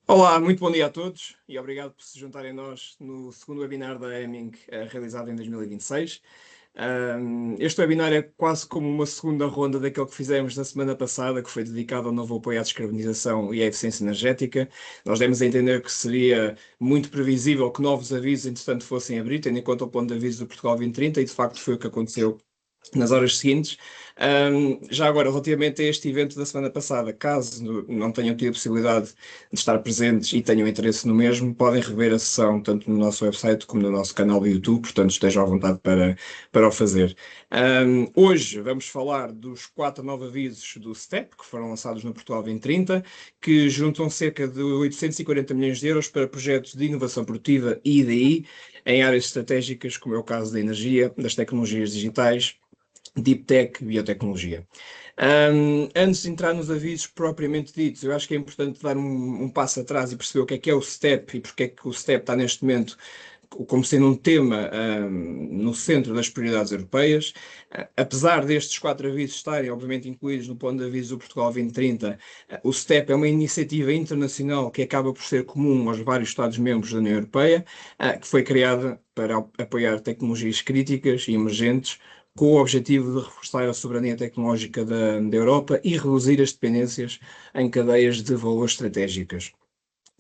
Olá, muito bom dia a todos e obrigado por se juntarem a nós no segundo webinar da Hemming, realizado em 2026. Este webinar é quase como uma segunda ronda daquele que fizemos na semana passada, que foi dedicado ao novo apoio à descarbonização e à eficiência energética. Nós demos a entender que seria muito previsível que novos avisos, entretanto, fossem abrir, tendo em conta o plano de aviso do Portugal 2030, e de facto foi o que aconteceu nas horas seguintes. Já agora, relativamente a este evento da semana passada, caso não tenham tido a possibilidade de estar presentes e tenham interesse no mesmo, podem rever a sessão tanto no nosso website como no nosso canal do YouTube, portanto estejam à vontade para o fazer. Hoje vamos falar dos 4 novos avisos do STEP, que foram lançados no Portugal 2030, que juntam cerca de 840 milhões de euros para projetos de inovação produtiva e IDI em áreas estratégicas, como é o caso da energia, das tecnologias digitais, Deep Tech, biotecnologia. Antes de entrar nos avisos propriamente ditos, eu acho que é importante dar um passo atrás e perceber o que é o STEP e porque é que o STEP está neste momento como sendo um tema no centro das prioridades europeias. Apesar destes 4 avisos estarem, obviamente, incluídos no plano de avisos do Portugal 2030, o STEP é uma iniciativa internacional que acaba por ser comum aos vários Estados-membros da União Europeia, que foi criada para apoiar tecnologias críticas e emergentes com o objetivo de reforçar a soberania tecnológica da Europa e reduzir as dependências em cadeias de valor estratégicas.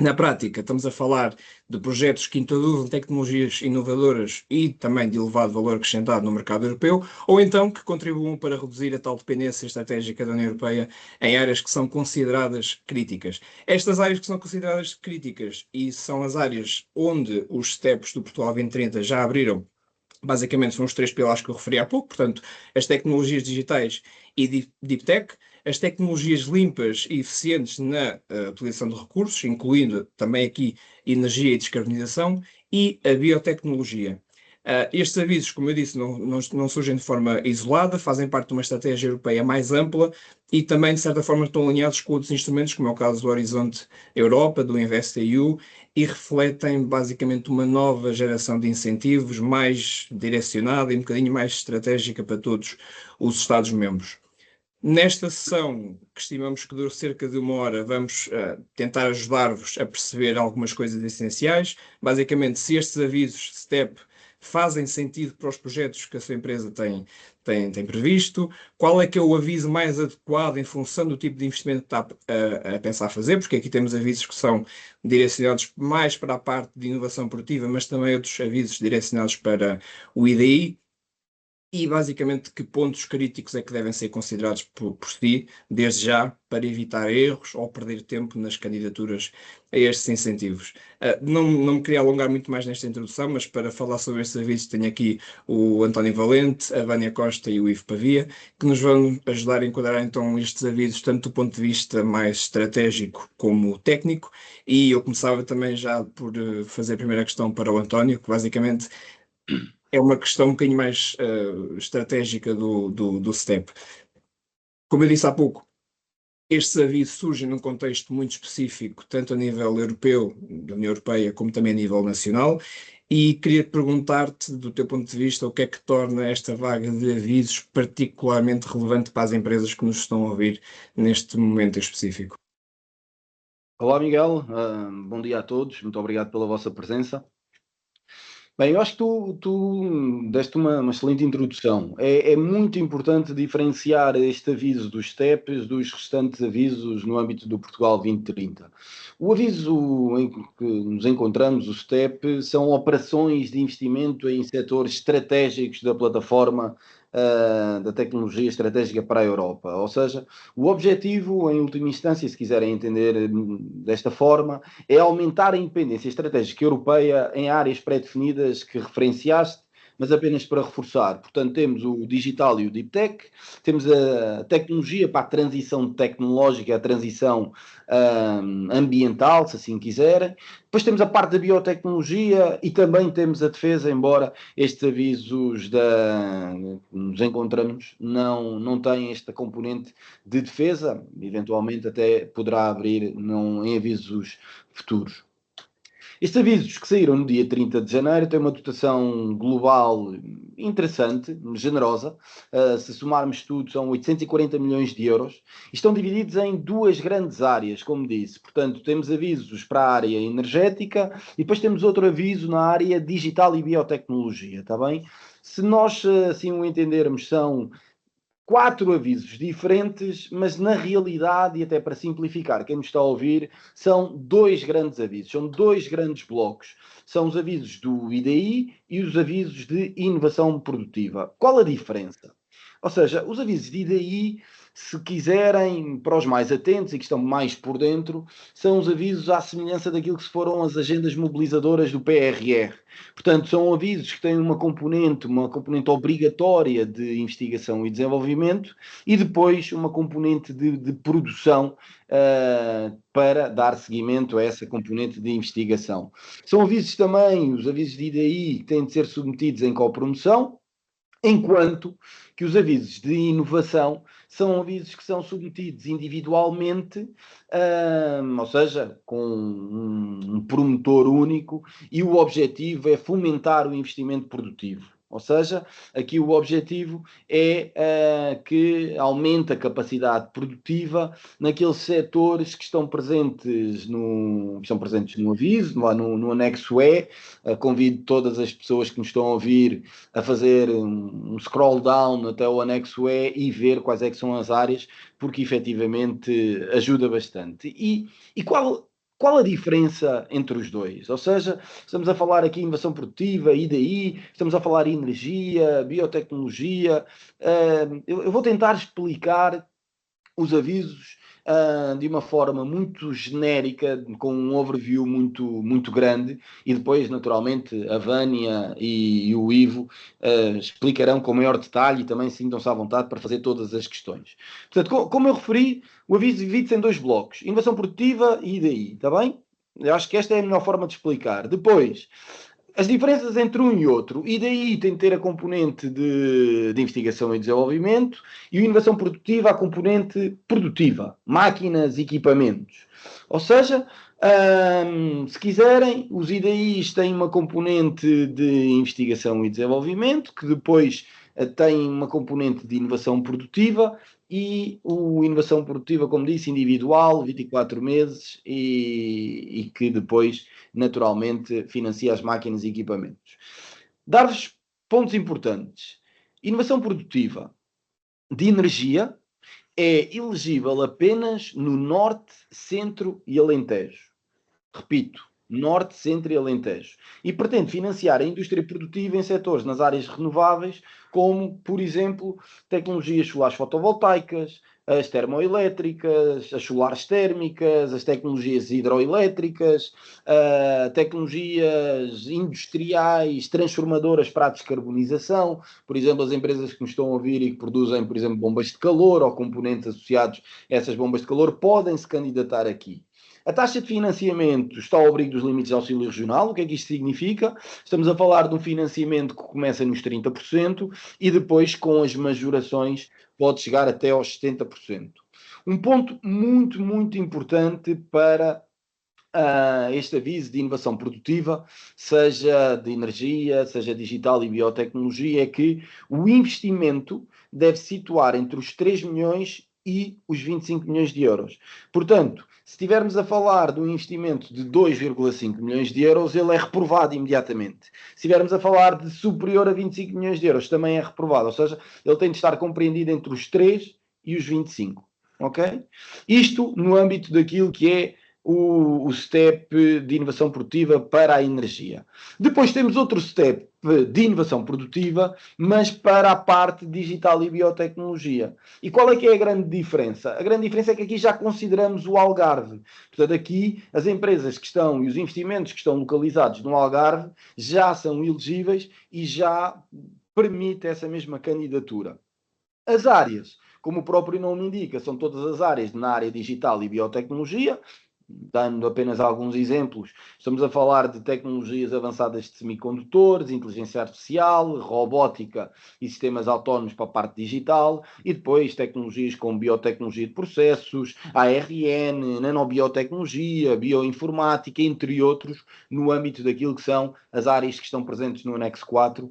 Na prática, estamos a falar de projetos que introduzem tecnologias inovadoras e também de elevado valor acrescentado no mercado europeu, ou então que contribuam para reduzir a tal dependência estratégica da União Europeia em áreas que são consideradas críticas. Estas áreas que são consideradas críticas e são as áreas onde os STEPs do Portugal 2030 já abriram. Basicamente são os 3 pilares que eu referi há pouco, portanto, as tecnologias digitais e Deep Tech, as tecnologias limpas e eficientes na utilização de recursos, incluindo também aqui energia e descarbonização, e a biotecnologia. Estes avisos, como eu disse, não surgem de forma isolada, fazem parte de uma estratégia europeia mais ampla e também, de certa forma, estão alinhados com outros instrumentos, como é o caso do Horizonte Europa, do InvestEU, e refletem basicamente uma nova geração de incentivos mais direcionada e um bocadinho mais estratégica para todos os Estados-membros. Nesta sessão, que estimamos que dure cerca de 1 hora, vamos tentar ajudar-vos a perceber algumas coisas essenciais. Basicamente, se estes avisos STEP fazem sentido para os projetos que a sua empresa tem previsto, qual é que é o aviso mais adequado em função do tipo de investimento que está a pensar fazer, porque aqui temos avisos que são direcionados mais para a parte de inovação produtiva, mas também outros avisos direcionados para o IDI. E basicamente que pontos críticos é que devem ser considerados por si, desde já, para evitar erros ou perder tempo nas candidaturas a estes incentivos. Não me queria alongar muito mais nesta introdução, mas para falar sobre estes avisos tenho aqui o António Valente, a Vânia Costa e o Ivo Pavia, que nos vão ajudar a enquadrar então estes avisos tanto do ponto de vista mais estratégico como técnico. E eu começava também já por fazer a primeira questão para o António, que basicamente é uma questão um bocadinho mais estratégica do STEP. Como eu disse há pouco, estes avisos surgem num contexto muito específico, tanto a nível europeu, da União Europeia, como também a nível nacional, e queria perguntar-te, do teu ponto de vista, o que é que torna esta vaga de avisos particularmente relevante para as empresas que nos estão a ouvir neste momento em específico. Olá, Miguel. Bom dia a todos. Muito obrigado pela vossa presença. Bem, eu acho que tu deste uma excelente introdução. É muito importante diferenciar este aviso dos STEPs dos restantes avisos no âmbito do Portugal 2030. O aviso em que nos encontramos, o STEP, são operações de investimento em setores estratégicos da plataforma da tecnologia estratégica para a Europa. Ou seja, o objetivo, em última instância, se quiserem entender desta forma, é aumentar a independência estratégica europeia em áreas pré-definidas que referenciaste, mas apenas para reforçar. Portanto, temos o digital e o deep tech, temos a tecnologia para a transição tecnológica, a transição ambiental, se assim quiserem. Depois temos a parte da biotecnologia e também temos a defesa, embora estes avisos que nos encontramos não têm esta componente de defesa, eventualmente até poderá abrir em avisos futuros. Estes avisos que saíram no dia 30 de janeiro têm uma dotação global interessante, generosa. Se somarmos tudo, são 840 milhões de euros. E estão divididos em duas grandes áreas, como disse. Portanto, temos avisos para a área energética e depois temos outro aviso na área digital e biotecnologia, está bem? Se nós assim o entendermos, são 4 avisos diferentes, mas na realidade, e até para simplificar, quem nos está a ouvir, são 2 grandes avisos, são 2 grandes blocos. São os avisos do IDI e os avisos de inovação produtiva. Qual a diferença? Ou seja, os avisos de IDI, se quiserem, para os mais atentos e que estão mais por dentro, são os avisos à semelhança daquilo que foram as agendas mobilizadoras do PRR. Portanto, são avisos que têm uma componente obrigatória de investigação e desenvolvimento e depois uma componente de produção para dar seguimento a essa componente de investigação. São avisos também, os avisos de IDI, que têm de ser submetidos em copromoção, enquanto que os avisos de inovação são avisos que são submetidos individualmente, ou seja, com um promotor único, e o objetivo é fomentar o investimento produtivo. Ou seja, aqui o objetivo é que aumente a capacidade produtiva naqueles setores que estão presentes no aviso, lá no anexo E. Convido todas as pessoas que nos estão a ouvir a fazer um scroll down até o anexo E e ver quais é que são as áreas, porque efetivamente ajuda bastante. E qual a diferença entre os dois? Ou seja, estamos a falar aqui em inovação produtiva, IDI, estamos a falar em energia, biotecnologia. Eu vou tentar explicar os avisos de uma forma muito genérica, com um overview muito grande, e depois, naturalmente, a Vânia e o Ivo explicarão com maior detalhe e também sintam-se à vontade para fazer todas as questões. Portanto, como eu referi, o aviso divide-se em 2 blocos: inovação produtiva e IDI, está bem? Eu acho que esta é a melhor forma de explicar. Depois, as diferenças entre um e outro, e daí tem de ter a componente de investigação e desenvolvimento, e a inovação produtiva, a componente produtiva, máquinas, equipamentos. Ou seja, se quiserem, os IDIs têm uma componente de investigação e desenvolvimento, que depois tem uma componente de inovação produtiva, e o inovação produtiva, como disse, individual, 24 meses, e que depois naturalmente financia as máquinas e equipamentos. Dar-vos pontos importantes. Inovação produtiva de energia é elegível apenas no Norte, Centro e Alentejo. Repito, Norte, Centro e Alentejo. E pretende financiar a indústria produtiva em setores nas áreas renováveis, como, por exemplo, tecnologias solares fotovoltaicas, as termoelétricas, as solares térmicas, as tecnologias hidroelétricas, tecnologias industriais transformadoras para a descarbonização, por exemplo, as empresas que nos estão a ouvir e que produzem, por exemplo, bombas de calor ou componentes associados a essas bombas de calor, podem se candidatar aqui. A taxa de financiamento está ao abrigo dos limites de auxílio regional. O que é que isto significa? Estamos a falar de um financiamento que começa nos 30% e depois, com as majorações, pode chegar até aos 70%. Um ponto muito importante para este aviso de inovação produtiva, seja de energia, seja digital e biotecnologia, é que o investimento deve se situar entre os 3 milhões e os 25 milhões de euros. Portanto, se estivermos a falar de um investimento de 2,5 milhões de euros, ele é reprovado imediatamente. Se estivermos a falar de superior a 25 milhões de euros, também é reprovado. Ou seja, ele tem de estar compreendido entre os 3 e os 25. Ok? Isto no âmbito daquilo que é o step de inovação produtiva para a energia. Depois temos outro step de inovação produtiva, mas para a parte digital e biotecnologia. E qual é que é a grande diferença? A grande diferença é que aqui já consideramos o Algarve. Portanto, aqui as empresas que estão e os investimentos que estão localizados no Algarve já são elegíveis e já permite essa mesma candidatura. As áreas, como o próprio nome indica, são todas as áreas na área digital e biotecnologia. dando apenas alguns exemplos, estamos a falar de tecnologias avançadas de semicondutores, inteligência artificial, robótica e sistemas autónomos para a parte digital, e depois tecnologias como biotecnologia de processos, ARN, nanobiotecnologia, bioinformática, entre outros, no âmbito daquilo que são as áreas que estão presentes no anexo 4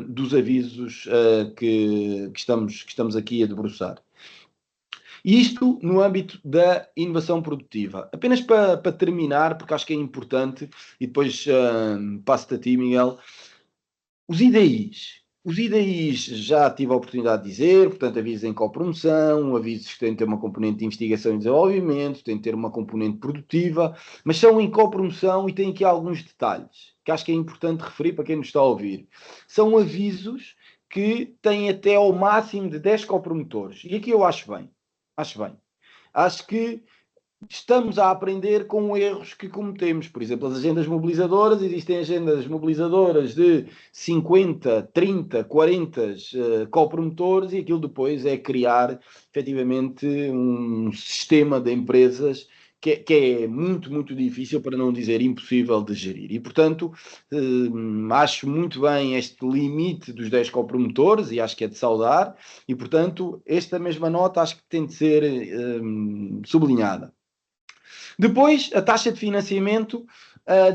dos avisos que estamos aqui a debruçar. E isto no âmbito da inovação produtiva. Apenas para terminar, porque acho que é importante, e depois passo-te a ti, Miguel, os IDIs. Os IDIs já tive a oportunidade de dizer, portanto, avisos em copromoção, avisos que têm de ter uma componente de investigação e desenvolvimento, têm de ter uma componente produtiva, mas são em copromoção e têm aqui alguns detalhes que acho que é importante referir para quem nos está a ouvir. São avisos que têm até ao máximo de 10 copromotores. E aqui eu acho bem. Acho bem. Acho que estamos a aprender com erros que cometemos. Por exemplo, as agendas mobilizadoras, existem agendas mobilizadoras de 50, 30, 40 copromotores e aquilo depois é criar, efetivamente, um sistema de empresas que é muito, muito difícil, para não dizer impossível de gerir. E, portanto, acho muito bem este limite dos 10 copromotores e acho que é de saudar. E, portanto, esta mesma nota acho que tem de ser sublinhada. Depois, a taxa de financiamento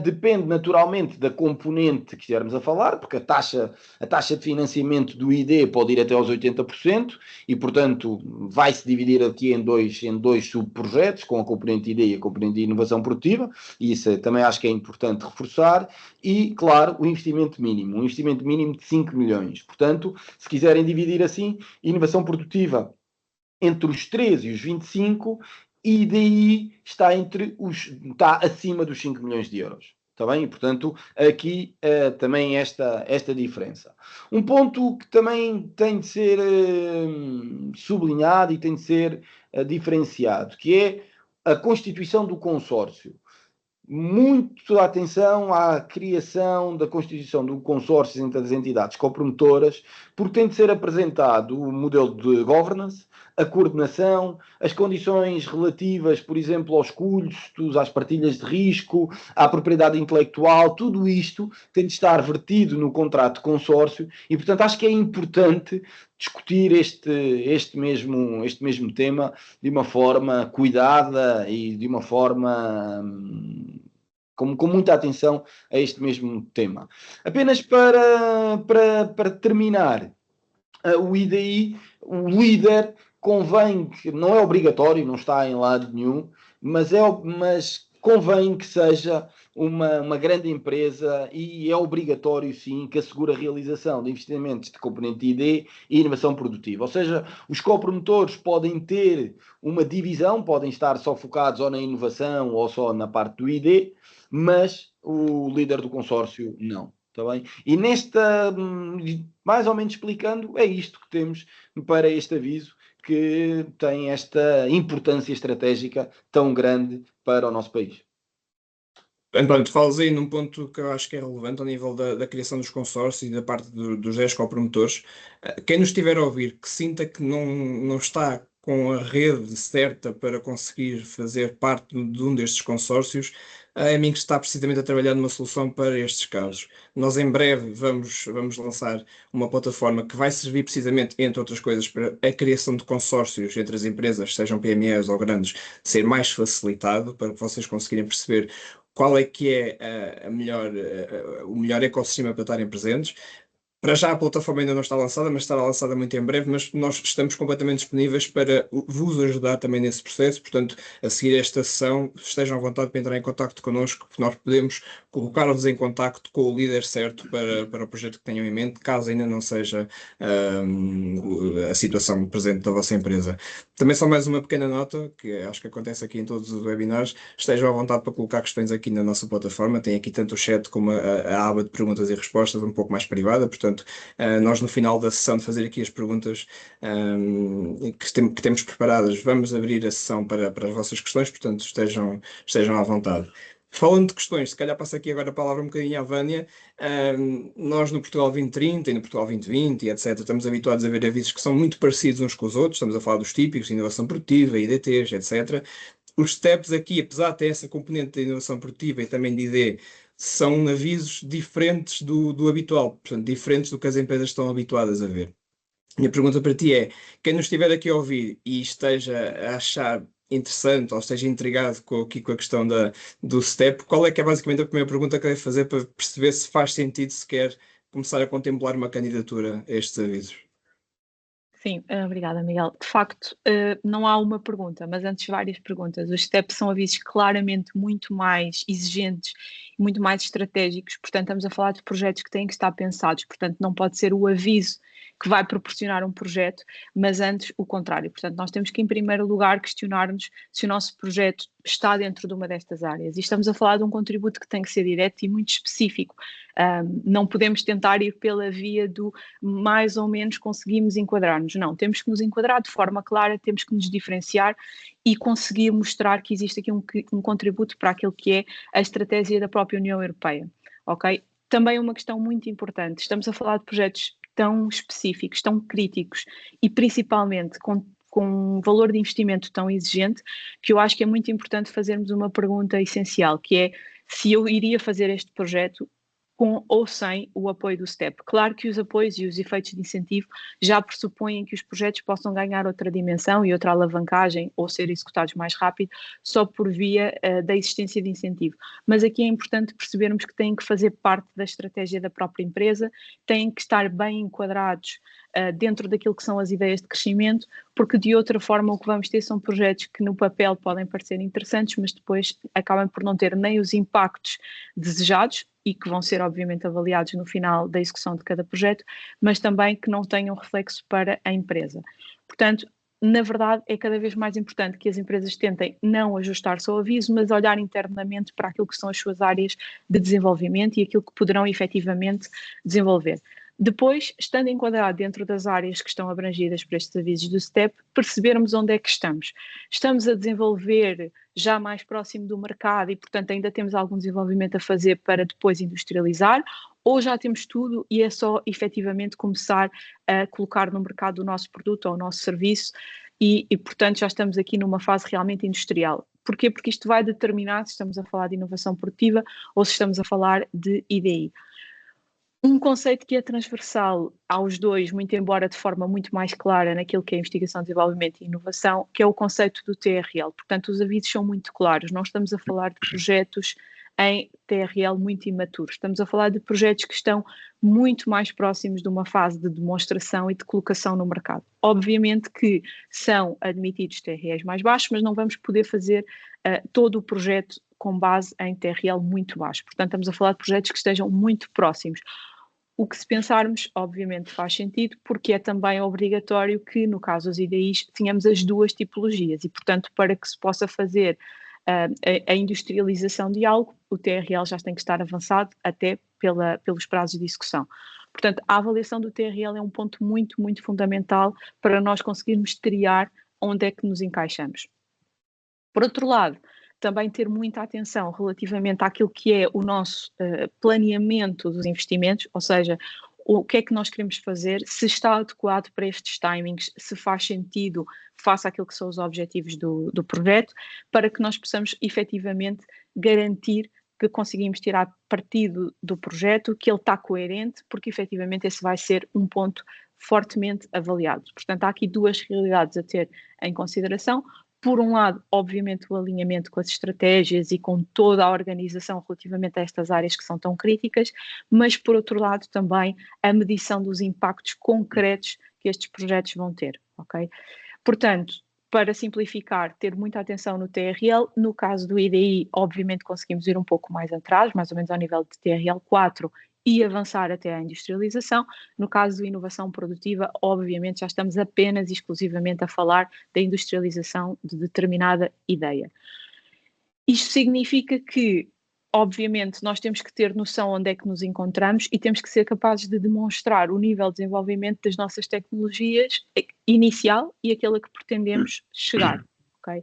depende naturalmente da componente que estivermos a falar, porque a taxa de financiamento do ID pode ir até aos 80% e, portanto, vai-se dividir aqui em dois subprojetos, com a componente ID e a componente de inovação produtiva, e isso também acho que é importante reforçar, e, claro, o investimento mínimo, um investimento mínimo de 5 milhões. Portanto, se quiserem dividir assim, inovação entre os 13 e os 25, e daí está acima dos 5 milhões de euros. Está bem? E, portanto, aqui também esta diferença. Um ponto que também tem de ser sublinhado e tem de ser diferenciado, que é a constituição do consórcio. Muito atenção à criação da constituição do consórcio entre as entidades copromotoras, porque tem de ser apresentado o modelo de governance, a coordenação, as condições relativas, por exemplo, aos custos, às partilhas de risco, à propriedade intelectual, tudo isto tem de estar vertido no contrato de consórcio e, portanto, acho que é importante discutir este mesmo tema de uma forma cuidada e de uma forma com muita atenção a este mesmo tema. Apenas para terminar, o IDI, o líder, convém que, não é obrigatório, não está em lado nenhum, mas convém que seja uma grande empresa e é obrigatório, sim, que assegure a realização de investimentos de componente ID e inovação produtiva. Ou seja, os copromotores podem ter uma divisão, podem estar só focados ou na inovação ou só na parte do ID, mas o líder do consórcio não. Está bem? E mais ou menos explicando, é isto que temos para este aviso, que tem esta importância estratégica tão grande para o nosso país. António, tu falas aí num ponto que eu acho que é relevante ao nível da criação dos consórcios e da parte dos 10 copromotores. Quem nos estiver a ouvir que sinta que não está com a rede certa para conseguir fazer parte de um destes consórcios, a Hemming está precisamente a trabalhar numa solução para estes casos. Nós em breve vamos lançar uma plataforma que vai servir precisamente, entre outras coisas, para a criação de consórcios entre as empresas, sejam PMEs ou grandes, ser mais facilitado, para que vocês conseguirem perceber qual é que é o melhor ecossistema para estarem presentes. Para já a plataforma ainda não está lançada, mas estará lançada muito em breve, mas nós estamos completamente disponíveis para vos ajudar também nesse processo, portanto, a seguir esta sessão, estejam à vontade para entrar em contacto connosco, porque nós podemos colocar-vos em contacto com o líder certo para o projeto que tenham em mente, caso ainda não seja a situação presente da vossa empresa. Também só mais uma pequena nota, que acho que acontece aqui em todos os webinars, estejam à vontade para colocar questões aqui na nossa plataforma, tem aqui tanto o chat como a aba de perguntas e respostas um pouco mais privada, portanto, nós no final da sessão de fazer aqui as perguntas que temos preparadas, vamos abrir a sessão para as vossas questões, portanto estejam à vontade. Falando de questões, se calhar passo aqui agora a palavra um bocadinho à Vânia. Nós no Portugal 2030 e no Portugal 2020 e etc. estamos habituados a ver avisos que são muito parecidos uns com os outros, estamos a falar dos típicos, inovação produtiva, IDTs, etc. os steps aqui, apesar de ter essa componente de inovação produtiva e também de ID, são avisos diferentes do habitual, portanto, diferentes do que as empresas estão habituadas a ver. Minha pergunta para ti é: quem nos estiver aqui a ouvir e esteja a achar interessante ou esteja intrigado aqui com a questão do STEP, qual é que é basicamente a primeira pergunta que deve fazer para perceber se faz sentido se quer começar a contemplar uma candidatura a estes avisos? Sim, obrigada, Miguel. De facto, não há uma pergunta, mas antes várias perguntas. Os STEPs são avisos claramente muito mais exigentes, muito mais estratégicos, portanto estamos a falar de projetos que têm que estar pensados, portanto não pode ser o aviso que vai proporcionar um projeto, mas antes o contrário. Portanto, nós temos que, em primeiro lugar, questionar-nos se o nosso projeto está dentro de uma destas áreas. E estamos a falar de um contributo que tem que ser direto e muito específico. Não podemos tentar ir pela via do mais ou menos conseguimos enquadrar-nos. Não, temos que nos enquadrar de forma clara, temos que nos diferenciar e conseguir mostrar que existe aqui um contributo para aquilo que é a estratégia da própria União Europeia. Ok? Também uma questão muito importante. Estamos a falar de projetos tão específicos, tão críticos e principalmente com um valor de investimento tão exigente, que eu acho que é muito importante fazermos uma pergunta essencial, que é se eu iria fazer este projeto com ou sem o apoio do STEP. Claro que os apoios e os efeitos de incentivo já pressupõem que os projetos possam ganhar outra dimensão e outra alavancagem ou ser executados mais rápido só por via da existência de incentivo. Mas aqui é importante percebermos que têm que fazer parte da estratégia da própria empresa, têm que estar bem enquadrados dentro daquilo que são as ideias de crescimento, porque de outra forma o que vamos ter são projetos que no papel podem parecer interessantes, mas depois acabam por não ter nem os impactos desejados e que vão ser obviamente avaliados no final da execução de cada projeto, mas também que não tenham reflexo para a empresa. Portanto, na verdade, é cada vez mais importante que as empresas tentem não ajustar-se ao aviso, mas olhar internamente para aquilo que são as suas áreas de desenvolvimento e aquilo que poderão efetivamente desenvolver. Depois, estando enquadrado dentro das áreas que estão abrangidas por estes avisos do STEP, percebermos onde é que estamos. Estamos a desenvolver já mais próximo do mercado e, portanto, ainda temos algum desenvolvimento a fazer para depois industrializar, ou já temos tudo e é só efetivamente começar a colocar no mercado o nosso produto ou o nosso serviço e, portanto, já estamos aqui numa fase realmente industrial. Porquê? Porque isto vai determinar se estamos a falar de inovação produtiva ou se estamos a falar de IDI. Um conceito que é transversal aos dois, muito embora de forma muito mais clara naquilo que é investigação, desenvolvimento e inovação, que é o conceito do TRL. Portanto, os avisos são muito claros. Não estamos a falar de projetos em TRL muito imaturos. Estamos a falar de projetos que estão muito mais próximos de uma fase de demonstração e de colocação no mercado. Obviamente que são admitidos TRLs mais baixos, mas não vamos poder fazer todo o projeto com base em TRL muito baixo. Portanto, estamos a falar de projetos que estejam muito próximos. O que se pensarmos, obviamente, faz sentido, porque é também obrigatório que, no caso dos IDIs, tenhamos as duas tipologias e, portanto, para que se possa fazer a industrialização de algo, o TRL já tem que estar avançado até pelos prazos de execução. Portanto, a avaliação do TRL é um ponto muito, muito fundamental para nós conseguirmos triar onde é que nos encaixamos. Por outro lado, também ter muita atenção relativamente àquilo que é o nosso planeamento dos investimentos, ou seja, o que é que nós queremos fazer, se está adequado para estes timings, se faz sentido face àquilo que são os objetivos do projeto, para que nós possamos efetivamente garantir que conseguimos tirar partido do projeto, que ele está coerente, porque efetivamente esse vai ser um ponto fortemente avaliado. Portanto, há aqui duas realidades a ter em consideração. Por um lado, obviamente, o alinhamento com as estratégias e com toda a organização relativamente a estas áreas que são tão críticas, mas, por outro lado, também a medição dos impactos concretos que estes projetos vão ter, ok? Portanto, para simplificar, ter muita atenção no TRL. No caso do IDI, obviamente, conseguimos ir um pouco mais atrás, mais ou menos ao nível de TRL 4, e avançar até à industrialização. No caso de inovação produtiva, obviamente já estamos apenas e exclusivamente a falar da industrialização de determinada ideia. Isto significa que, obviamente, nós temos que ter noção onde é que nos encontramos e temos que ser capazes de demonstrar o nível de desenvolvimento das nossas tecnologias inicial e aquela que pretendemos chegar, ok?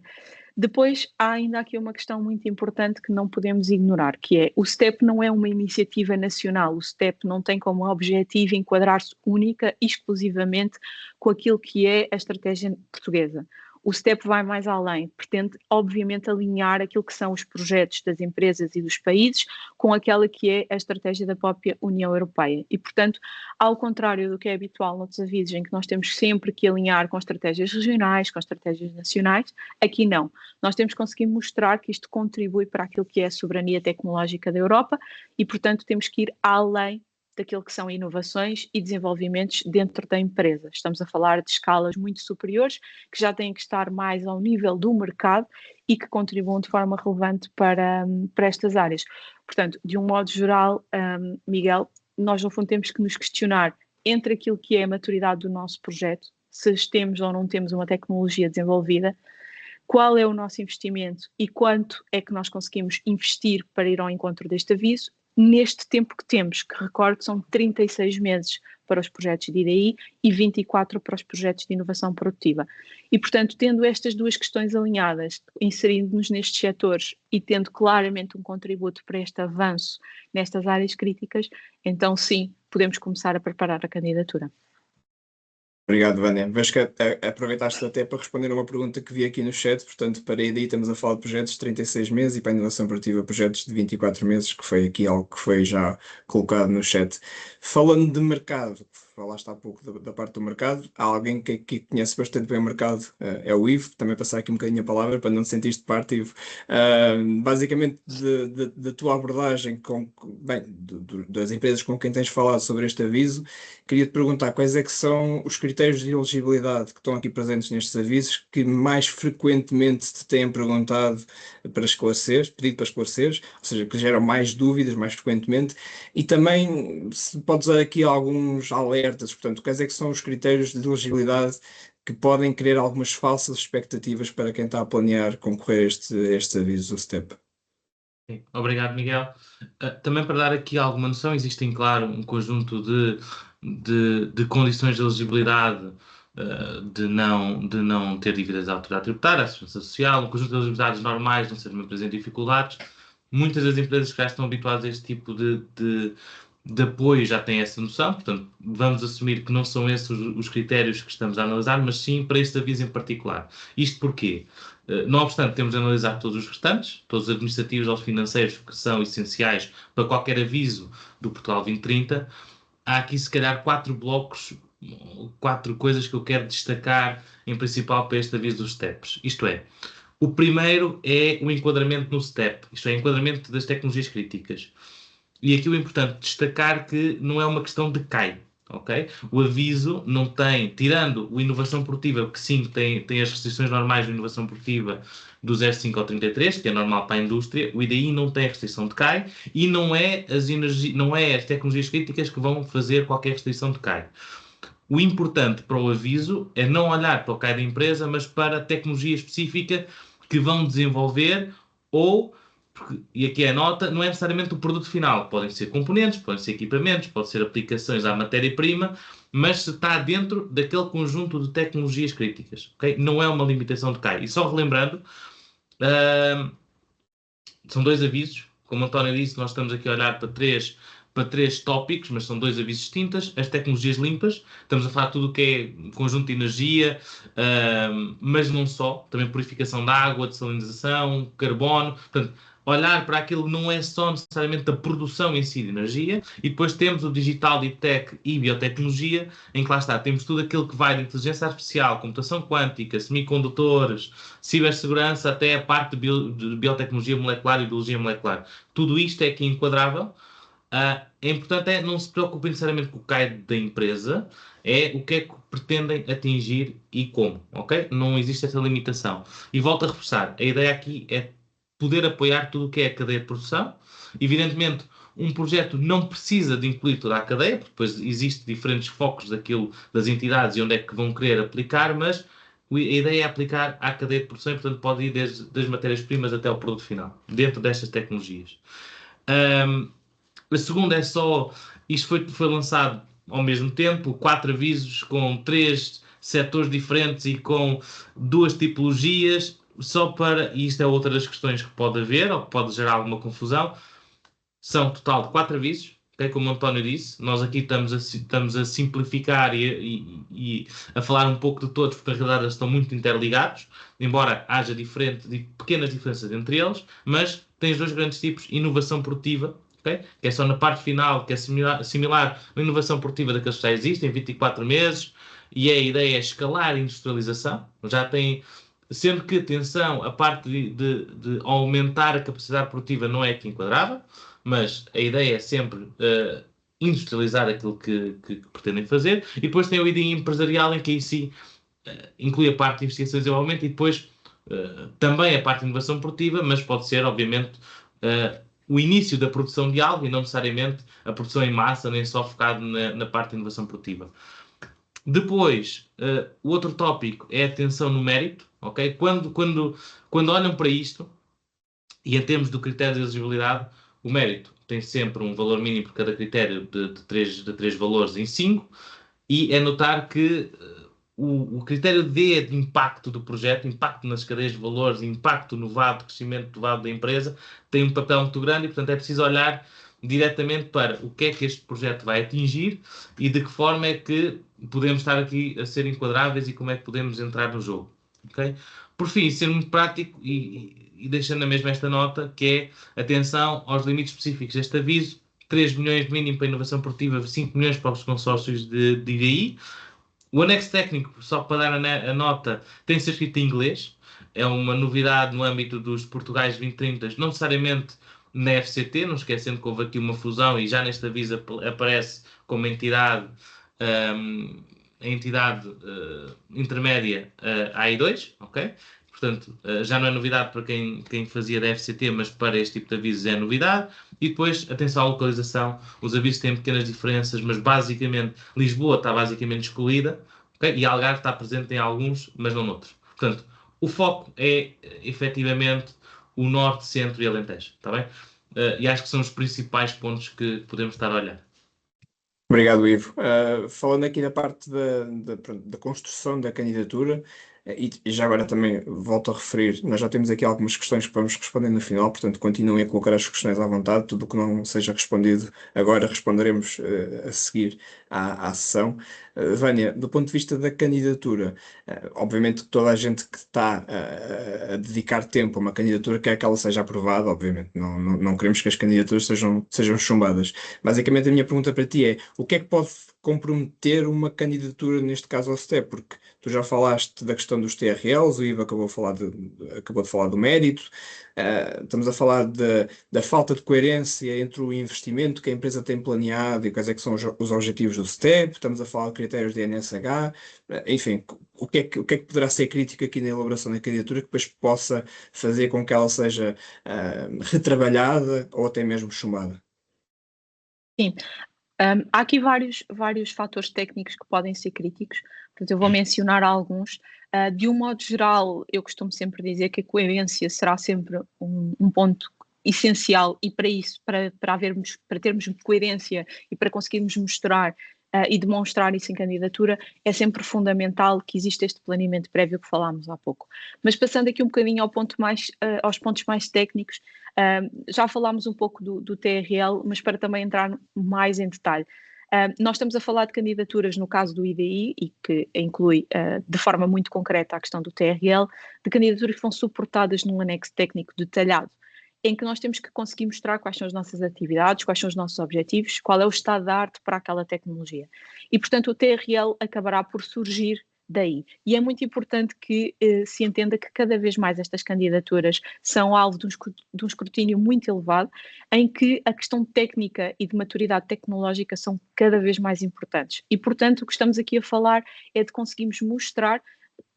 Depois, há ainda aqui uma questão muito importante que não podemos ignorar, que é o STEP não é uma iniciativa nacional, o STEP não tem como objetivo enquadrar-se única e exclusivamente com aquilo que é a estratégia portuguesa. O STEP vai mais além, pretende obviamente alinhar aquilo que são os projetos das empresas e dos países com aquela que é a estratégia da própria União Europeia. E, portanto, ao contrário do que é habitual noutros avisos, em que nós temos sempre que alinhar com estratégias regionais, com estratégias nacionais, aqui não. Nós temos que conseguir mostrar que isto contribui para aquilo que é a soberania tecnológica da Europa e, portanto, temos que ir além daquilo que são inovações e desenvolvimentos dentro da empresa. Estamos a falar de escalas muito superiores, que já têm que estar mais ao nível do mercado e que contribuam de forma relevante para estas áreas. Portanto, de um modo geral, Miguel, nós no fundo temos que nos questionar entre aquilo que é a maturidade do nosso projeto, se temos ou não temos uma tecnologia desenvolvida, qual é o nosso investimento e quanto é que nós conseguimos investir para ir ao encontro deste aviso, neste tempo que temos, que recordo são 36 meses para os projetos de IDI e 24 para os projetos de inovação produtiva. E, portanto, tendo estas duas questões alinhadas, inserindo-nos nestes setores e tendo claramente um contributo para este avanço nestas áreas críticas, então sim, podemos começar a preparar a candidatura. Obrigado, Vânia. Vejo que aproveitaste até para responder a uma pergunta que vi aqui no chat. Portanto, para a IDI estamos a falar de projetos de 36 meses e para a inovação produtiva projetos de 24 meses, que foi aqui algo que foi já colocado no chat. Falando de mercado, falaste há pouco da parte do mercado, há alguém que conhece bastante bem o mercado, é o Ivo. Também passar aqui um bocadinho a palavra para não te sentires de parte, Ivo. Basicamente, da tua abordagem das empresas com quem tens falado sobre este aviso, queria-te perguntar quais é que são os critérios de elegibilidade que estão aqui presentes nestes avisos que mais frequentemente te têm perguntado para esclarecer, pedido para esclareceres, ou seja, que geram mais dúvidas mais frequentemente, e também se podes dar aqui alguns alertas, portanto, quais é que são os critérios de elegibilidade que podem criar algumas falsas expectativas para quem está a planear concorrer a estes avisos do STEP. Obrigado, Miguel. Também para dar aqui alguma noção, existem, claro, um conjunto de condições de elegibilidade de não ter dívidas à autoridade tributária, à segurança social, um conjunto de elegibilidades normais, não ser uma empresa em dificuldades. Muitas das empresas que já estão habituadas a este tipo de apoio já têm essa noção, portanto, vamos assumir que não são esses os critérios que estamos a analisar, mas sim para este aviso em particular. Isto porquê? Não obstante, temos de analisar todos os restantes, todos os administrativos ou financeiros que são essenciais para qualquer aviso do Portugal 2030. Há aqui, se calhar, 4 blocos, 4 coisas que eu quero destacar em principal para este aviso dos STEPs. Isto é, o primeiro é o enquadramento no STEP, isto é, o enquadramento das tecnologias críticas. E aqui o importante destacar que não é uma questão de CAI. Okay? O aviso não tem, tirando o inovação produtiva, que sim tem as restrições normais de inovação produtiva do 0,5 ao 33, que é normal para a indústria, o IDI não tem restrição de CAI e não é as tecnologias críticas que vão fazer qualquer restrição de CAI. O importante para o aviso é não olhar para o CAI da empresa, mas para a tecnologia específica que vão desenvolver e aqui é a nota, não é necessariamente o produto final. Podem ser componentes, podem ser equipamentos, podem ser aplicações à matéria-prima, mas se está dentro daquele conjunto de tecnologias críticas. Okay? Não é uma limitação de CAI. E só relembrando, são 2 avisos. Como o António disse, nós estamos aqui a olhar para três tópicos, mas são 2 avisos distintos. As tecnologias limpas, estamos a falar de tudo o que é conjunto de energia, mas não só, também purificação de água, dessalinização, carbono, portanto, olhar para aquilo não é só necessariamente da produção em si de energia, e depois temos o digital, deep tech e biotecnologia, em que lá está, temos tudo aquilo que vai de inteligência artificial, computação quântica, semicondutores, cibersegurança, até a parte de biotecnologia molecular e biologia molecular. Tudo isto é aqui enquadrável. É importante não se preocupem necessariamente com o CAI da empresa, é o que é que pretendem atingir e como, ok? Não existe essa limitação. E volto a reforçar, a ideia aqui é poder apoiar tudo o que é a cadeia de produção. Evidentemente, um projeto não precisa de incluir toda a cadeia, porque depois existem diferentes focos das entidades e onde é que vão querer aplicar, mas a ideia é aplicar à cadeia de produção e, portanto, pode ir desde das matérias-primas até ao produto final, dentro destas tecnologias. A segunda é só, isto foi lançado ao mesmo tempo, 4 avisos com 3 setores diferentes e com 2 tipologias, e isto é outra das questões que pode haver, ou que pode gerar alguma confusão, são total de 4 avisos, Okay? Como o António disse, nós aqui estamos a simplificar e a falar um pouco de todos, porque na realidade eles estão muito interligados, embora haja pequenas diferenças entre eles, mas tens dois grandes tipos: inovação produtiva, okay? Que é só na parte final, que é similar à inovação produtiva daqueles que já existem, 24 meses, e a ideia é escalar a industrialização. Já tem, sendo que, atenção, a parte de aumentar a capacidade produtiva não é aqui enquadrada, mas a ideia é sempre industrializar aquilo que pretendem fazer. E depois tem o IDI empresarial, em que em si inclui a parte de investigação e desenvolvimento, e depois também a parte de inovação produtiva, mas pode ser, obviamente, o início da produção de algo e não necessariamente a produção em massa, nem só focado na parte de inovação produtiva. Depois, o outro tópico é a atenção no mérito, ok? Quando olham para isto, e em termos do critério de elegibilidade, o mérito tem sempre um valor mínimo por cada critério de 3 valores em 5, e é notar que o critério D é de impacto do projeto, impacto nas cadeias de valores, impacto no VAD, crescimento do VAD da empresa, tem um papel muito grande e, portanto, é preciso olhar diretamente para o que é que este projeto vai atingir e de que forma é que podemos estar aqui a ser enquadráveis e como é que podemos entrar no jogo. Okay? Por fim, ser muito prático e deixando na mesma esta nota, que é atenção aos limites específicos deste aviso: 3 milhões de mínimo para a inovação produtiva, 5 milhões para os consórcios de IDI. O anexo técnico, só para dar a nota, tem de ser escrito em inglês. É uma novidade no âmbito dos Portugais 2030, não necessariamente na FCT, não esquecendo que houve aqui uma fusão e já neste aviso aparece como entidade, a entidade intermédia a AI2, ok? Portanto, já não é novidade para quem fazia da FCT, mas para este tipo de avisos é novidade. E depois, atenção à localização. Os avisos têm pequenas diferenças, mas basicamente Lisboa está basicamente excluída, okay? E Algarve está presente em alguns, mas não noutros. Portanto, o foco é efetivamente o Norte, Centro e Alentejo, está bem? E acho que são os principais pontos que podemos estar a olhar. Obrigado, Ivo. Falando aqui na parte da construção da candidatura, e já agora também volto a referir, nós já temos aqui algumas questões que vamos responder no final, portanto continuem a colocar as questões à vontade, tudo o que não seja respondido agora responderemos a seguir à sessão. Vânia, do ponto de vista da candidatura, obviamente que toda a gente que está a dedicar tempo a uma candidatura quer que ela seja aprovada, obviamente, não queremos que as candidaturas sejam chumbadas. Basicamente a minha pergunta para ti é: o que é que pode comprometer uma candidatura, neste caso ao STEP? Porque tu já falaste da questão dos TRLs, o Ivo acabou de falar do mérito, estamos a falar da falta de coerência entre o investimento que a empresa tem planeado e quais é que são os objetivos do STEP, estamos a falar de critérios de NSH, enfim, o que é que poderá ser crítico aqui na elaboração da candidatura que depois possa fazer com que ela seja retrabalhada ou até mesmo chumbada? Sim. Há aqui vários fatores técnicos que podem ser críticos, portanto eu vou mencionar alguns. De um modo geral, eu costumo sempre dizer que a coerência será sempre um ponto essencial, e para isso, para termos coerência e para conseguirmos mostrar e demonstrar isso em candidatura, é sempre fundamental que exista este planeamento prévio que falámos há pouco. Mas passando aqui um bocadinho aos pontos mais técnicos, já falámos um pouco do TRL, mas para também entrar mais em detalhe. Nós estamos a falar de candidaturas, no caso do IDI, e que inclui de forma muito concreta a questão do TRL, de candidaturas que vão suportadas num anexo técnico detalhado, em que nós temos que conseguir mostrar quais são as nossas atividades, quais são os nossos objetivos, qual é o estado da arte para aquela tecnologia. E, portanto, o TRL acabará por surgir daí. E é muito importante que se entenda que cada vez mais estas candidaturas são alvo de um escrutínio muito elevado, em que a questão técnica e de maturidade tecnológica são cada vez mais importantes. E, portanto, o que estamos aqui a falar é de conseguirmos mostrar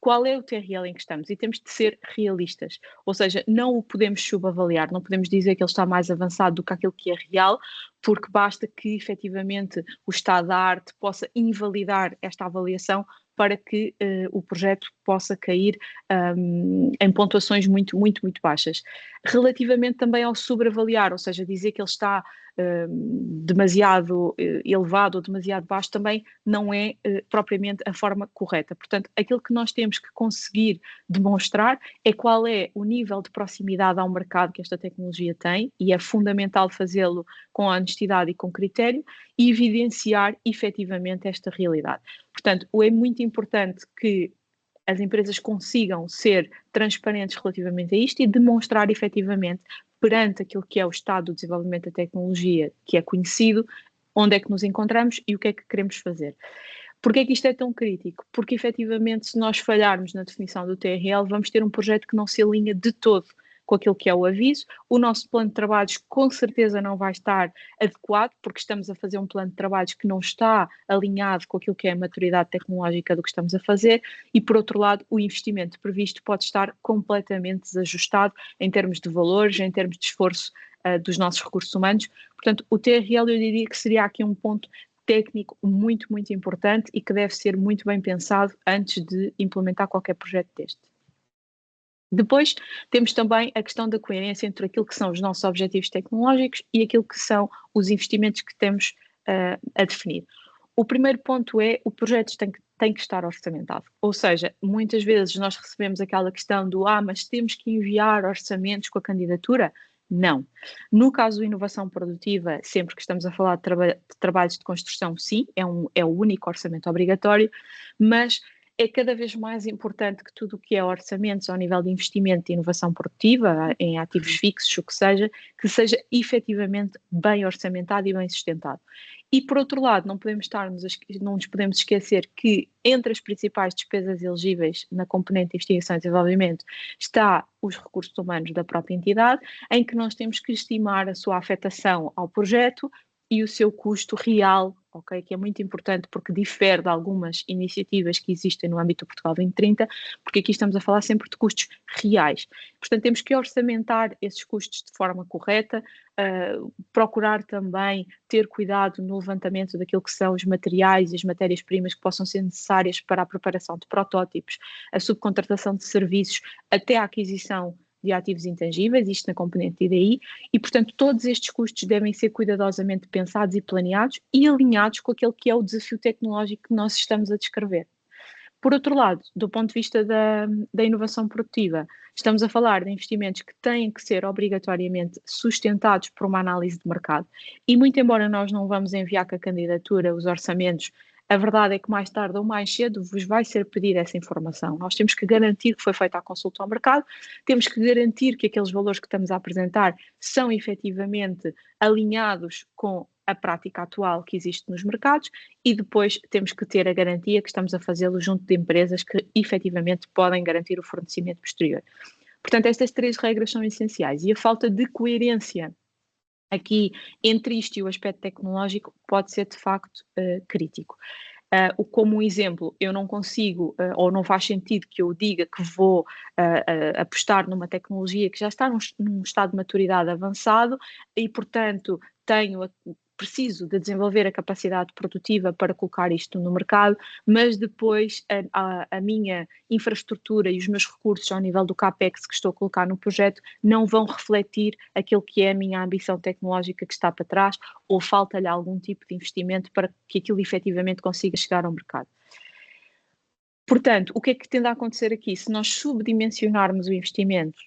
qual é o TRL em que estamos, e temos de ser realistas, ou seja, não o podemos subavaliar, não podemos dizer que ele está mais avançado do que aquilo que é real, porque basta que efetivamente o estado da arte possa invalidar esta avaliação para que o projeto possa cair em pontuações muito, muito, muito baixas. Relativamente também ao sobreavaliar, ou seja, dizer que ele está demasiado elevado ou demasiado baixo também não é propriamente a forma correta. Portanto, aquilo que nós temos que conseguir demonstrar é qual é o nível de proximidade ao mercado que esta tecnologia tem, e é fundamental fazê-lo com honestidade e com critério, e evidenciar efetivamente esta realidade. Portanto, é muito importante que as empresas consigam ser transparentes relativamente a isto e demonstrar efetivamente perante aquilo que é o estado do desenvolvimento da tecnologia que é conhecido, onde é que nos encontramos e o que é que queremos fazer. Porquê é que isto é tão crítico? Porque efetivamente se nós falharmos na definição do TRL, vamos ter um projeto que não se alinha de todo com aquilo que é o aviso. O nosso plano de trabalhos com certeza não vai estar adequado, porque estamos a fazer um plano de trabalhos que não está alinhado com aquilo que é a maturidade tecnológica do que estamos a fazer, e por outro lado o investimento previsto pode estar completamente desajustado em termos de valores, em termos de esforço dos nossos recursos humanos. Portanto, o TRL eu diria que seria aqui um ponto técnico muito, muito importante e que deve ser muito bem pensado antes de implementar qualquer projeto deste. Depois temos também a questão da coerência entre aquilo que são os nossos objetivos tecnológicos e aquilo que são os investimentos que temos a definir. O primeiro ponto é: o projeto tem que estar orçamentado. Ou seja, muitas vezes nós recebemos aquela questão do mas temos que enviar orçamentos com a candidatura. Não. No caso da inovação produtiva, sempre que estamos a falar de trabalhos de construção, sim, é o único orçamento obrigatório, mas é cada vez mais importante que tudo o que é orçamentos ao nível de investimento de inovação produtiva, em ativos fixos, o que seja efetivamente bem orçamentado e bem sustentado. E, por outro lado, não nos podemos esquecer que entre as principais despesas elegíveis na componente de investigação e desenvolvimento está os recursos humanos da própria entidade, em que nós temos que estimar a sua afetação ao projeto e o seu custo real, okay? Que é muito importante porque difere de algumas iniciativas que existem no âmbito do Portugal 2030, porque aqui estamos a falar sempre de custos reais. Portanto, temos que orçamentar esses custos de forma correta, procurar também ter cuidado no levantamento daquilo que são os materiais e as matérias-primas que possam ser necessárias para a preparação de protótipos, a subcontratação de serviços, até a aquisição de ativos intangíveis, isto na componente de IDI, e, portanto, todos estes custos devem ser cuidadosamente pensados e planeados e alinhados com aquele que é o desafio tecnológico que nós estamos a descrever. Por outro lado, do ponto de vista da inovação produtiva, estamos a falar de investimentos que têm que ser obrigatoriamente sustentados por uma análise de mercado, e muito embora nós não vamos enviar com a candidatura os orçamentos, a verdade é que mais tarde ou mais cedo vos vai ser pedida essa informação. Nós temos que garantir que foi feita a consulta ao mercado, temos que garantir que aqueles valores que estamos a apresentar são efetivamente alinhados com a prática atual que existe nos mercados, e depois temos que ter a garantia que estamos a fazê-lo junto de empresas que efetivamente podem garantir o fornecimento posterior. Portanto, estas 3 regras são essenciais, e a falta de coerência aqui entre isto e o aspecto tecnológico pode ser de facto crítico. Como um exemplo, eu não consigo, ou não faz sentido que eu diga que vou apostar numa tecnologia que já está num estado de maturidade avançado e, portanto, preciso de desenvolver a capacidade produtiva para colocar isto no mercado, mas depois a minha infraestrutura e os meus recursos ao nível do CAPEX que estou a colocar no projeto não vão refletir aquilo que é a minha ambição tecnológica que está para trás, ou falta-lhe algum tipo de investimento para que aquilo efetivamente consiga chegar ao mercado. Portanto, o que é que tende a acontecer aqui? Se nós subdimensionarmos o investimento,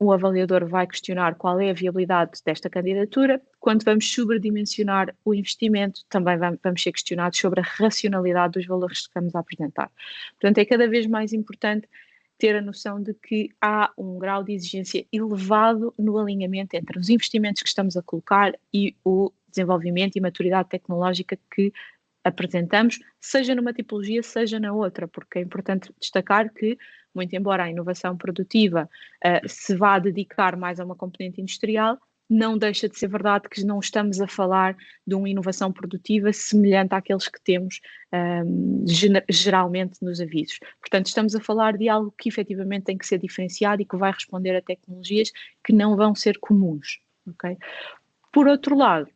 o avaliador vai questionar qual é a viabilidade desta candidatura. Quando vamos sobredimensionar o investimento, também vamos ser questionados sobre a racionalidade dos valores que estamos a apresentar. Portanto, é cada vez mais importante ter a noção de que há um grau de exigência elevado no alinhamento entre os investimentos que estamos a colocar e o desenvolvimento e maturidade tecnológica que apresentamos, seja numa tipologia, seja na outra, porque é importante destacar que, muito embora a inovação produtiva se vá dedicar mais a uma componente industrial, não deixa de ser verdade que não estamos a falar de uma inovação produtiva semelhante àqueles que temos geralmente nos avisos. Portanto, estamos a falar de algo que efetivamente tem que ser diferenciado e que vai responder a tecnologias que não vão ser comuns. Okay? Por outro lado,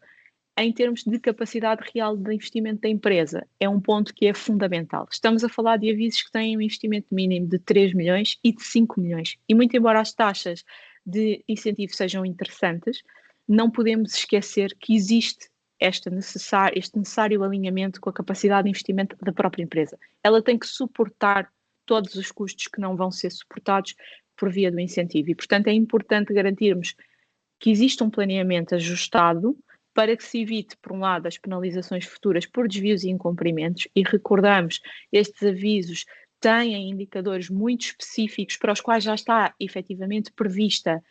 em termos de capacidade real de investimento da empresa, é um ponto que é fundamental. Estamos a falar de avisos que têm um investimento mínimo de 3 milhões e de 5 milhões. E muito embora as taxas de incentivo sejam interessantes, não podemos esquecer que existe este necessário alinhamento com a capacidade de investimento da própria empresa. Ela tem que suportar todos os custos que não vão ser suportados por via do incentivo e, portanto, é importante garantirmos que existe um planeamento ajustado para que se evite, por um lado, as penalizações futuras por desvios e incumprimentos, e recordamos, estes avisos têm indicadores muito específicos para os quais já está efetivamente prevista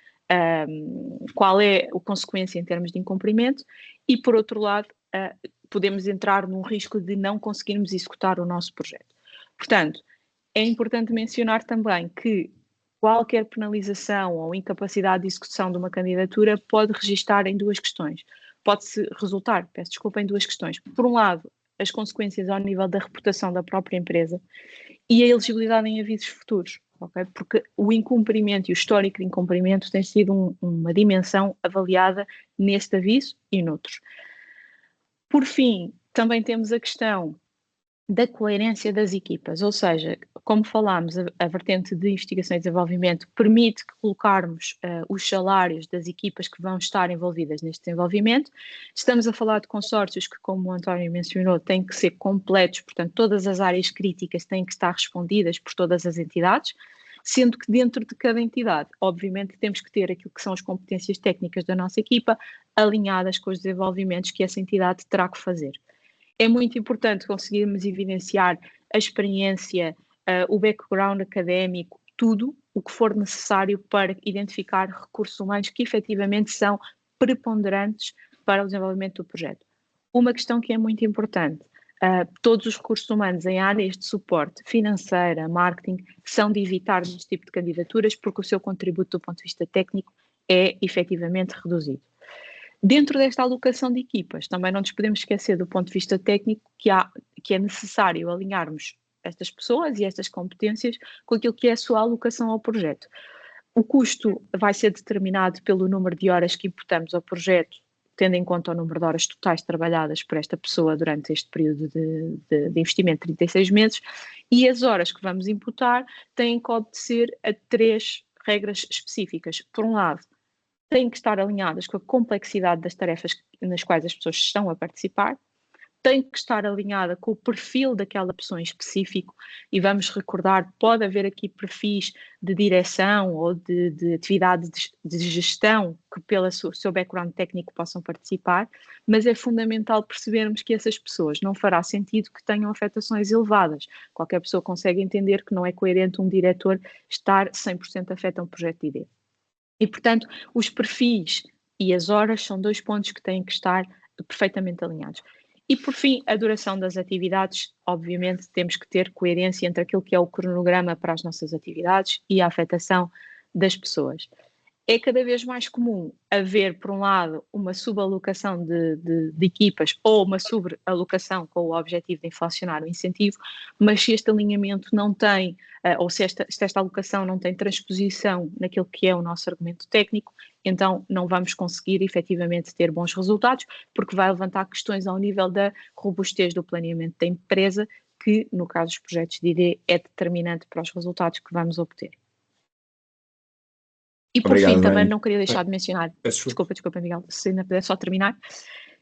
qual é a consequência em termos de incumprimento, e por outro lado, podemos entrar num risco de não conseguirmos executar o nosso projeto. Portanto, é importante mencionar também que qualquer penalização ou incapacidade de execução de uma candidatura pode registar em duas questões. Pode-se resultar, peço desculpa, em duas questões. Por um lado, as consequências ao nível da reputação da própria empresa e a elegibilidade em avisos futuros, okay? Porque o incumprimento e o histórico de incumprimento tem sido uma dimensão avaliada neste aviso e noutros. Por fim, também temos a questão da coerência das equipas, ou seja, como falámos, a vertente de investigação e desenvolvimento permite que colocarmos os salários das equipas que vão estar envolvidas neste desenvolvimento. Estamos a falar de consórcios que, como o António mencionou, têm que ser completos, portanto, todas as áreas críticas têm que estar respondidas por todas as entidades, sendo que dentro de cada entidade, obviamente, temos que ter aquilo que são as competências técnicas da nossa equipa alinhadas com os desenvolvimentos que essa entidade terá que fazer. É muito importante conseguirmos evidenciar a experiência, o background académico, tudo o que for necessário para identificar recursos humanos que efetivamente são preponderantes para o desenvolvimento do projeto. Uma questão que é muito importante, todos os recursos humanos em áreas de suporte financeira, marketing, são de evitar este tipo de candidaturas porque o seu contributo do ponto de vista técnico é efetivamente reduzido. Dentro desta alocação de equipas, também não nos podemos esquecer do ponto de vista técnico que é necessário alinharmos estas pessoas e estas competências com aquilo que é a sua alocação ao projeto. O custo vai ser determinado pelo número de horas que imputamos ao projeto, tendo em conta o número de horas totais trabalhadas por esta pessoa durante este período de investimento de 36 meses, e as horas que vamos imputar têm que obedecer a 3 regras específicas. Por um lado, têm que estar alinhadas com a complexidade das tarefas nas quais as pessoas estão a participar, tem que estar alinhada com o perfil daquela pessoa em específico, e vamos recordar, pode haver aqui perfis de direção ou de atividade de gestão que pelo seu background técnico possam participar, mas é fundamental percebermos que essas pessoas não fará sentido que tenham afetações elevadas. Qualquer pessoa consegue entender que não é coerente um diretor estar 100% afeto a um projeto de ideia. E, portanto, os perfis e as horas são 2 pontos que têm que estar perfeitamente alinhados. E, por fim, a duração das atividades. Obviamente, temos que ter coerência entre aquilo que é o cronograma para as nossas atividades e a afetação das pessoas. É cada vez mais comum haver, por um lado, uma subalocação de equipas ou uma sobrealocação com o objetivo de inflacionar o incentivo, mas se este alinhamento não tem, ou se esta alocação não tem transposição naquilo que é o nosso argumento técnico, então não vamos conseguir efetivamente ter bons resultados, porque vai levantar questões ao nível da robustez do planeamento da empresa, que, no caso dos projetos de ID, é determinante para os resultados que vamos obter. E por Obrigado, fim, também Rani. não queria deixar de mencionar, desculpa, Miguel, se ainda puder só terminar,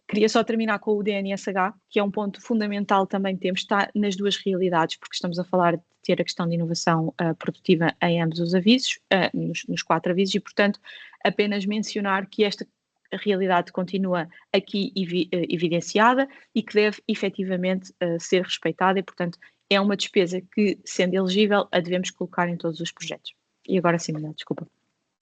queria só terminar com o DNSH, que é um ponto fundamental também temos, está nas duas realidades, porque estamos a falar de ter a questão de inovação produtiva em ambos os avisos, nos 4 avisos, e portanto apenas mencionar que esta realidade continua aqui evidenciada e que deve efetivamente ser respeitada, e portanto é uma despesa que, sendo elegível, a devemos colocar em todos os projetos. E agora sim, Miguel, desculpa.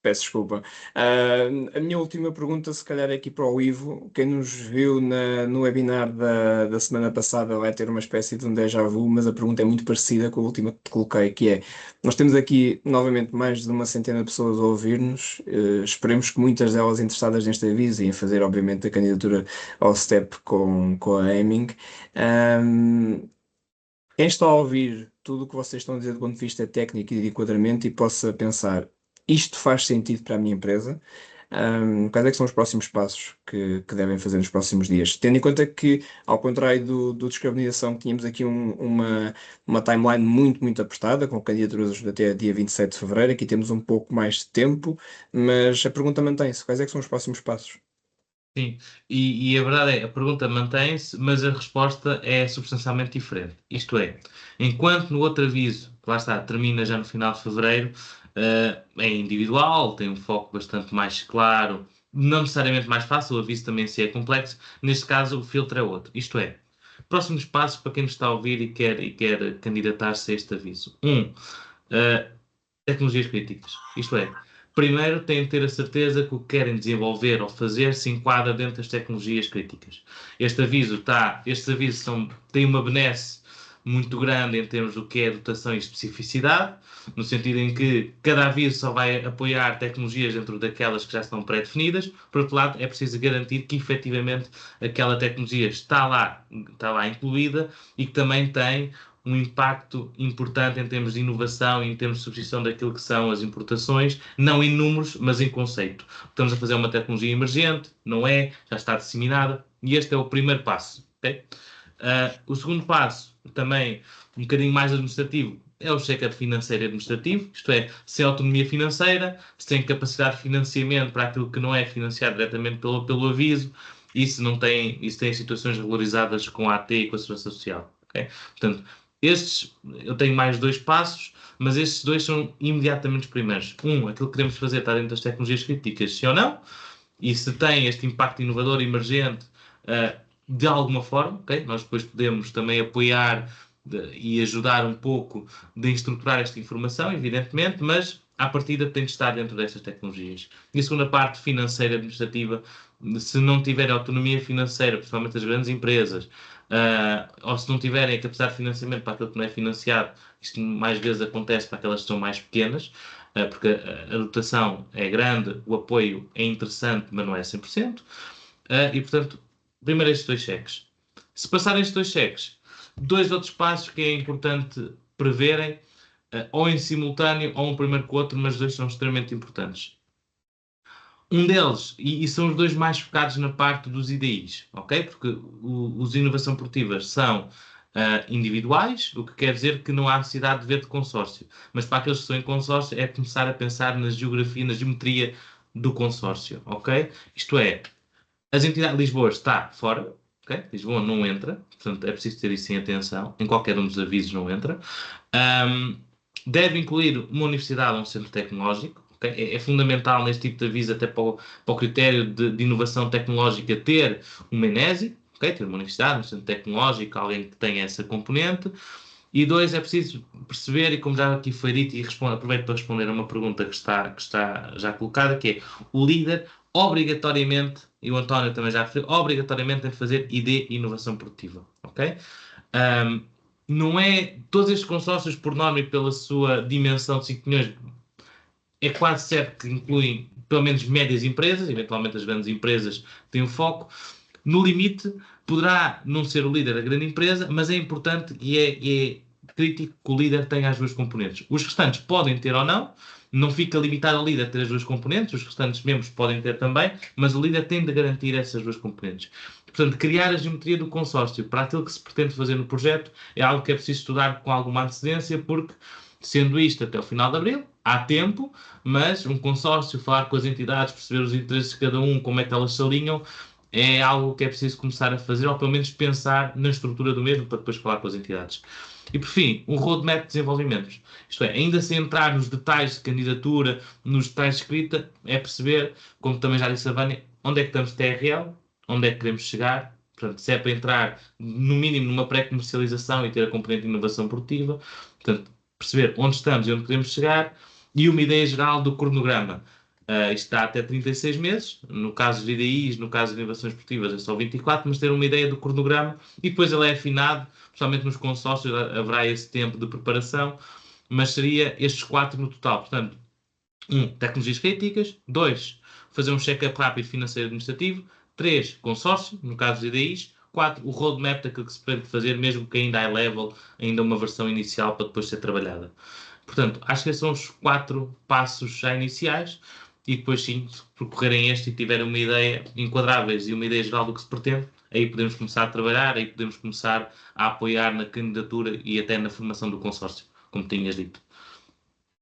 Peço desculpa. A minha última pergunta, se calhar, é aqui para o Ivo. Quem nos viu no webinar da semana passada vai ter uma espécie de um déjà vu, mas a pergunta é muito parecida com a última que te coloquei, que é, nós temos aqui, novamente, mais de uma centena de pessoas a ouvir-nos. Esperemos que muitas delas interessadas neste aviso e em fazer, obviamente, a candidatura ao STEP com a Aiming. Quem está a ouvir tudo o que vocês estão a dizer do ponto de vista técnico e de enquadramento e possa pensar, isto faz sentido para a minha empresa, quais é que são os próximos passos que devem fazer nos próximos dias? Tendo em conta que, ao contrário do Descarbonização, que tínhamos aqui uma timeline muito apertada, com candidaturas até dia 27 de fevereiro, aqui temos um pouco mais de tempo, mas a pergunta mantém-se, quais é que são os próximos passos? Sim, e a verdade é, a pergunta mantém-se, mas a resposta é substancialmente diferente. Isto é, enquanto no outro aviso, que lá está, termina já no final de fevereiro, é individual, tem um foco bastante mais claro, não necessariamente mais fácil, o aviso também se é complexo, neste caso o filtro é outro. Isto é, próximos passos para quem nos está a ouvir e quer candidatar-se a este aviso. Tecnologias críticas. Isto é, primeiro têm de ter a certeza que o que querem desenvolver ou fazer se enquadra dentro das tecnologias críticas. Estes avisos têm uma benesse muito grande em termos do que é dotação e especificidade, no sentido em que cada aviso só vai apoiar tecnologias dentro daquelas que já estão pré-definidas. Por outro lado, é preciso garantir que efetivamente aquela tecnologia está lá incluída e que também tem um impacto importante em termos de inovação e em termos de substituição daquilo que são as importações, não em números, mas em conceito. Estamos a fazer uma tecnologia emergente, não é, já está disseminada, e este é o primeiro passo. Okay? O segundo passo, também um bocadinho mais administrativo, é o check-up financeiro e administrativo, isto é, se tem autonomia financeira, se tem capacidade de financiamento para aquilo que não é financiado diretamente pelo aviso, e se tem situações regularizadas com a AT e com a Segurança Social. Okay? Portanto, eu tenho mais 2 passos, mas estes 2 são imediatamente os primeiros. Aquilo que queremos fazer está dentro das tecnologias críticas, sim ou não, e se tem este impacto inovador emergente de alguma forma, okay? Nós depois podemos também apoiar e ajudar um pouco de estruturar esta informação, evidentemente, mas à partida tem de estar dentro destas tecnologias. E a segunda parte financeira administrativa, se não tiver autonomia financeira, principalmente as grandes empresas, ou se não tiverem a capacidade de financiamento para aquilo que não é financiado, isto mais vezes acontece para aquelas que são mais pequenas, porque a dotação é grande, o apoio é interessante, mas não é 100%. E, portanto, primeiro estes 2 cheques. Se passarem estes 2 cheques, 2 outros passos que é importante preverem, ou em simultâneo, ou um primeiro com o outro, mas 2 são extremamente importantes. Um deles, e são os 2 mais focados na parte dos IDIs, ok? Porque os inovação produtivas são individuais, o que quer dizer que não há necessidade de ver de consórcio. Mas para aqueles que estão em consórcio é começar a pensar na geografia, na geometria do consórcio, ok? Isto é, as entidades de Lisboa está fora, ok? Lisboa não entra, portanto é preciso ter isso em atenção, em qualquer um dos avisos não entra. Deve incluir uma universidade ou um centro tecnológico. Okay? É fundamental neste tipo de aviso, até para o critério de inovação tecnológica, ter uma ENESI, okay? Ter uma universidade, um centro tecnológico, alguém que tenha essa componente. E 2, é preciso perceber, e como já aqui foi dito, e aproveito para responder a uma pergunta que está já colocada, que é o líder obrigatoriamente, e o António também já referiu, obrigatoriamente tem de fazer ID e inovação produtiva. Ok? Não é, todos estes consórcios, por norma e pela sua dimensão de 5 milhões, é quase certo que incluem pelo menos médias empresas, eventualmente as grandes empresas têm um foco. No limite, poderá não ser o líder da grande empresa, mas é importante e é crítico que o líder tenha as 2 componentes. Os restantes podem ter ou não fica limitado ao líder ter as 2 componentes, os restantes membros podem ter também, mas o líder tem de garantir essas 2 componentes. Portanto, criar a geometria do consórcio para aquilo que se pretende fazer no projeto é algo que é preciso estudar com alguma antecedência, porque, sendo isto até o final de abril, há tempo, mas um consórcio, falar com as entidades, perceber os interesses de cada um, como é que elas se alinham, é algo que é preciso começar a fazer, ou pelo menos pensar na estrutura do mesmo, para depois falar com as entidades. E, por fim, um roadmap de desenvolvimentos. Isto é, ainda sem entrar nos detalhes de candidatura, nos detalhes de escrita, é perceber, como também já disse a Vânia, onde é que estamos de TRL, onde é que queremos chegar. Portanto, se é para entrar, no mínimo, numa pré-comercialização e ter a componente de inovação produtiva. Portanto, perceber onde estamos e onde queremos chegar. E uma ideia geral do cronograma. Isto está até 36 meses, no caso de IDIs, no caso de inovações esportivas é só 24, mas ter uma ideia do cronograma e depois ele é afinado, principalmente nos consórcios haverá esse tempo de preparação, mas seria estes 4 no total. Portanto, tecnologias críticas, 2, fazer um check-up rápido financeiro e administrativo, 3, consórcio, no caso de IDIs, 4, o roadmap daquilo que se pretende fazer, mesmo que ainda high level, ainda uma versão inicial para depois ser trabalhada. Portanto, acho que esses são os 4 passos já iniciais. E depois, sim, se percorrerem este e tiverem uma ideia enquadráveis e uma ideia geral do que se pretende, aí podemos começar a trabalhar, aí podemos começar a apoiar na candidatura e até na formação do consórcio, como tinhas dito.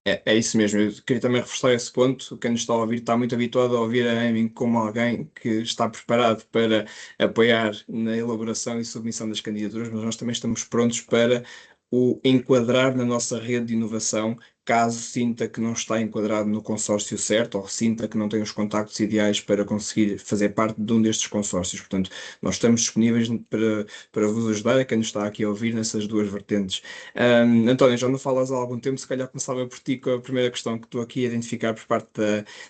É isso mesmo, eu queria também reforçar esse ponto. Quem nos está a ouvir está muito habituado a ouvir a Aiming como alguém que está preparado para apoiar na elaboração e submissão das candidaturas, mas nós também estamos prontos para o enquadrar na nossa rede de inovação, caso sinta que não está enquadrado no consórcio certo ou sinta que não tem os contactos ideais para conseguir fazer parte de um destes consórcios. Portanto, nós estamos disponíveis para vos ajudar, a quem nos está aqui a ouvir nessas duas vertentes. António, já não falas há algum tempo, se calhar começava por ti com a primeira questão que estou aqui a identificar por parte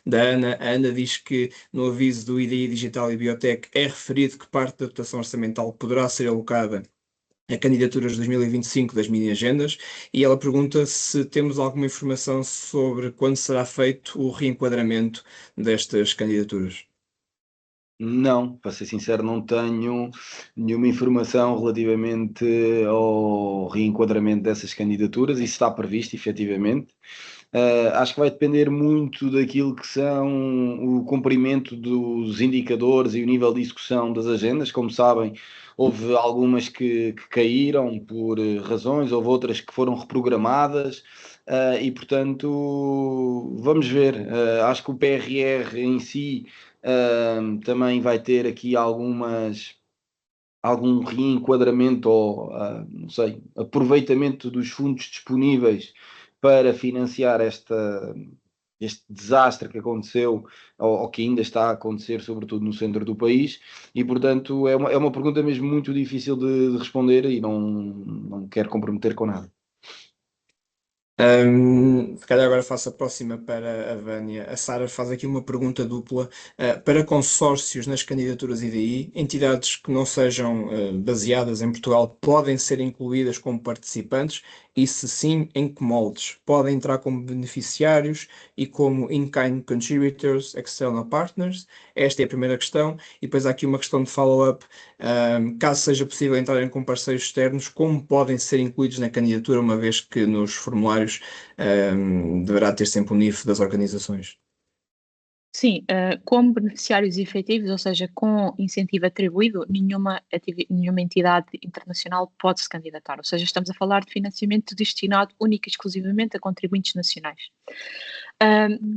da Ana. A Ana diz que no aviso do IDI Digital e Biotech é referido que parte da dotação orçamental poderá ser alocada a candidaturas de 2025 das mini-agendas e ela pergunta se temos alguma informação sobre quando será feito o reenquadramento destas candidaturas. Não, para ser sincero, não tenho nenhuma informação relativamente ao reenquadramento dessas candidaturas. Isso está previsto, efetivamente. Acho que vai depender muito daquilo que são o cumprimento dos indicadores e o nível de execução das agendas. Como sabem, houve algumas que caíram por razões, houve outras que foram reprogramadas. E portanto, vamos ver. Acho que o PRR em si também vai ter aqui algum reenquadramento ou, não sei, aproveitamento dos fundos disponíveis para financiar este desastre que aconteceu ou que ainda está a acontecer, sobretudo no centro do país, e portanto é uma pergunta mesmo muito difícil de responder e não quero comprometer com nada. Se calhar agora faço a próxima para a Vânia. A Sara faz aqui uma pergunta dupla. Para consórcios nas candidaturas IDI, entidades que não sejam baseadas em Portugal podem ser incluídas como participantes e, se sim, em que moldes? Podem entrar como beneficiários e como in-kind contributors, external partners? Esta é a primeira questão. E depois há aqui uma questão de follow-up. Caso seja possível entrarem com parceiros externos, como podem ser incluídos na candidatura, uma vez que nos formulários deverá ter sempre o NIF das organizações? Sim, como beneficiários efetivos, ou seja, com incentivo atribuído, nenhuma entidade internacional pode se candidatar. Ou seja, estamos a falar de financiamento destinado única e exclusivamente a contribuintes nacionais.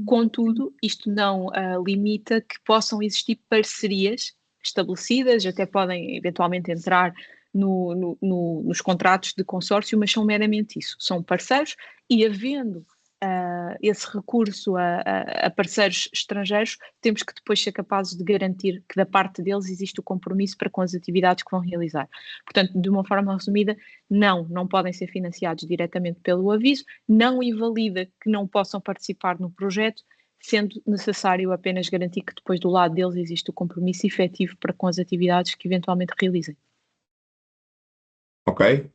Contudo, isto não limita que possam existir parcerias estabelecidas, até podem eventualmente entrar nos contratos de consórcio, mas são meramente isso, são parceiros e havendo esse recurso a parceiros estrangeiros, temos que depois ser capazes de garantir que da parte deles existe o compromisso para com as atividades que vão realizar. Portanto, de uma forma resumida, não podem ser financiados diretamente pelo aviso, não invalida que não possam participar no projeto, sendo necessário apenas garantir que depois do lado deles existe o compromisso efetivo para com as atividades que eventualmente realizem. Ok.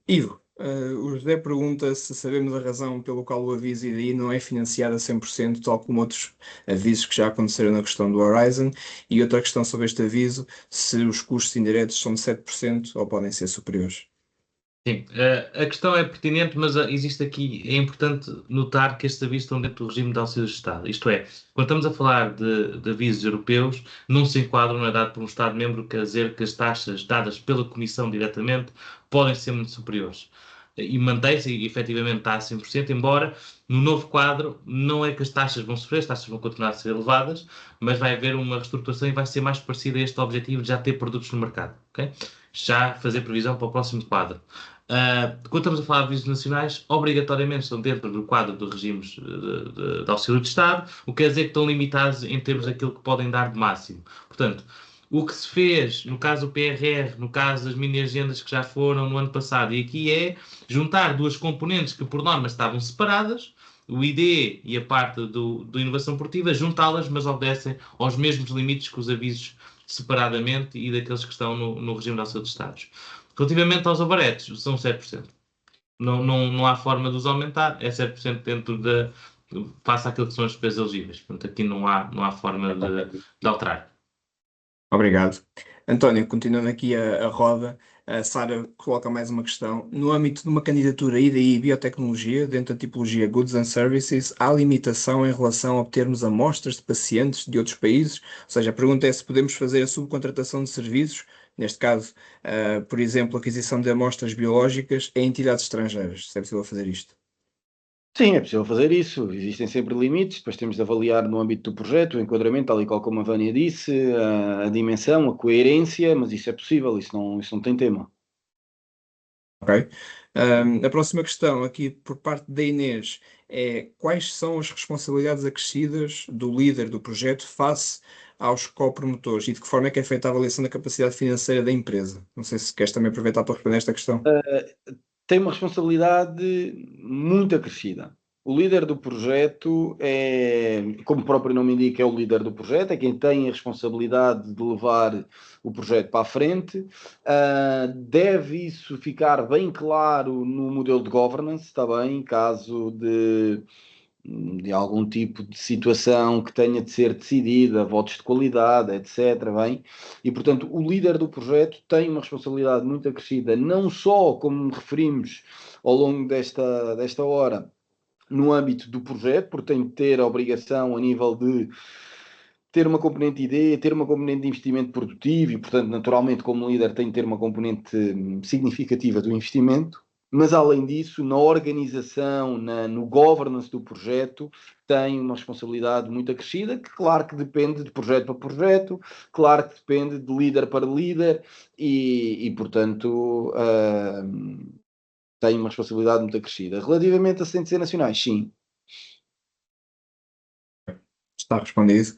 Ivo, o José pergunta se sabemos a razão pelo qual o aviso IDI não é financiado a 100%, tal como outros avisos que já aconteceram na questão do Horizon. E outra questão sobre este aviso, se os custos indiretos são de 7% ou podem ser superiores. Sim, a questão é pertinente, mas existe aqui, é importante notar que estes avisos estão dentro do regime de auxílio de Estado. Isto é, quando estamos a falar de avisos europeus, não se enquadram, não é dado por um Estado-membro, quer dizer que as taxas dadas pela Comissão diretamente podem ser muito superiores. E mantém-se, e efetivamente está a 100%, embora no novo quadro não é que as taxas vão sofrer, as taxas vão continuar a ser elevadas, mas vai haver uma reestruturação e vai ser mais parecida a este objetivo de já ter produtos no mercado. Okay? Já fazer previsão para o próximo quadro. Quando estamos a falar de avisos nacionais, obrigatoriamente estão dentro do quadro de regimes de auxílio de Estado, o que quer dizer que estão limitados em termos daquilo que podem dar de máximo. Portanto, o que se fez no caso do PRR, no caso das mini-agendas que já foram no ano passado, e aqui é juntar duas componentes que por norma estavam separadas, o ID e a parte do inovação portiva, juntá-las, mas obedecem aos mesmos limites que os avisos separadamente e daqueles que estão no regime de auxílio de Estados. Relativamente aos abaretes, são 7%. Não há forma de os aumentar, é 7% dentro da. Face àquilo que são as despesas elegíveis. Portanto, aqui não há forma de alterar. Obrigado. António, continuando aqui a roda, a Sara coloca mais uma questão. No âmbito de uma candidatura IDI Biotecnologia, dentro da tipologia Goods and Services, há limitação em relação a obtermos amostras de pacientes de outros países? Ou seja, a pergunta é se podemos fazer a subcontratação de serviços, neste caso, por exemplo, aquisição de amostras biológicas, a entidades estrangeiras. Se é possível fazer isto? Sim, é possível fazer isso. Existem sempre limites. Depois temos de avaliar no âmbito do projeto o enquadramento, tal e qual como a Vânia disse, a dimensão, a coerência, mas isso é possível, isso não tem tema. Ok. A próxima questão aqui por parte da Inês é quais são as responsabilidades acrescidas do líder do projeto face aos copromotores e de que forma é que é feita a avaliação da capacidade financeira da empresa? Não sei se queres também aproveitar para responder esta questão. Tem uma responsabilidade muito acrescida. O líder do projeto é, como o próprio nome indica, é o líder do projeto, é quem tem a responsabilidade de levar o projeto para a frente. Deve isso ficar bem claro no modelo de governance, está bem? Em caso de algum tipo de situação que tenha de ser decidida, votos de qualidade, etc. Bem? E, portanto, o líder do projeto tem uma responsabilidade muito acrescida, não só, como referimos ao longo desta hora, no âmbito do projeto, porque tem de ter a obrigação a nível de ter uma componente de ideia, ter uma componente de investimento produtivo e, portanto, naturalmente, como líder, tem de ter uma componente significativa do investimento, mas, além disso, na organização, no governance do projeto, tem uma responsabilidade muito acrescida, que, claro, que depende de projeto para projeto, claro que depende de líder para líder e portanto, tem uma responsabilidade muito acrescida. Relativamente a CNC nacionais, sim. Está respondido.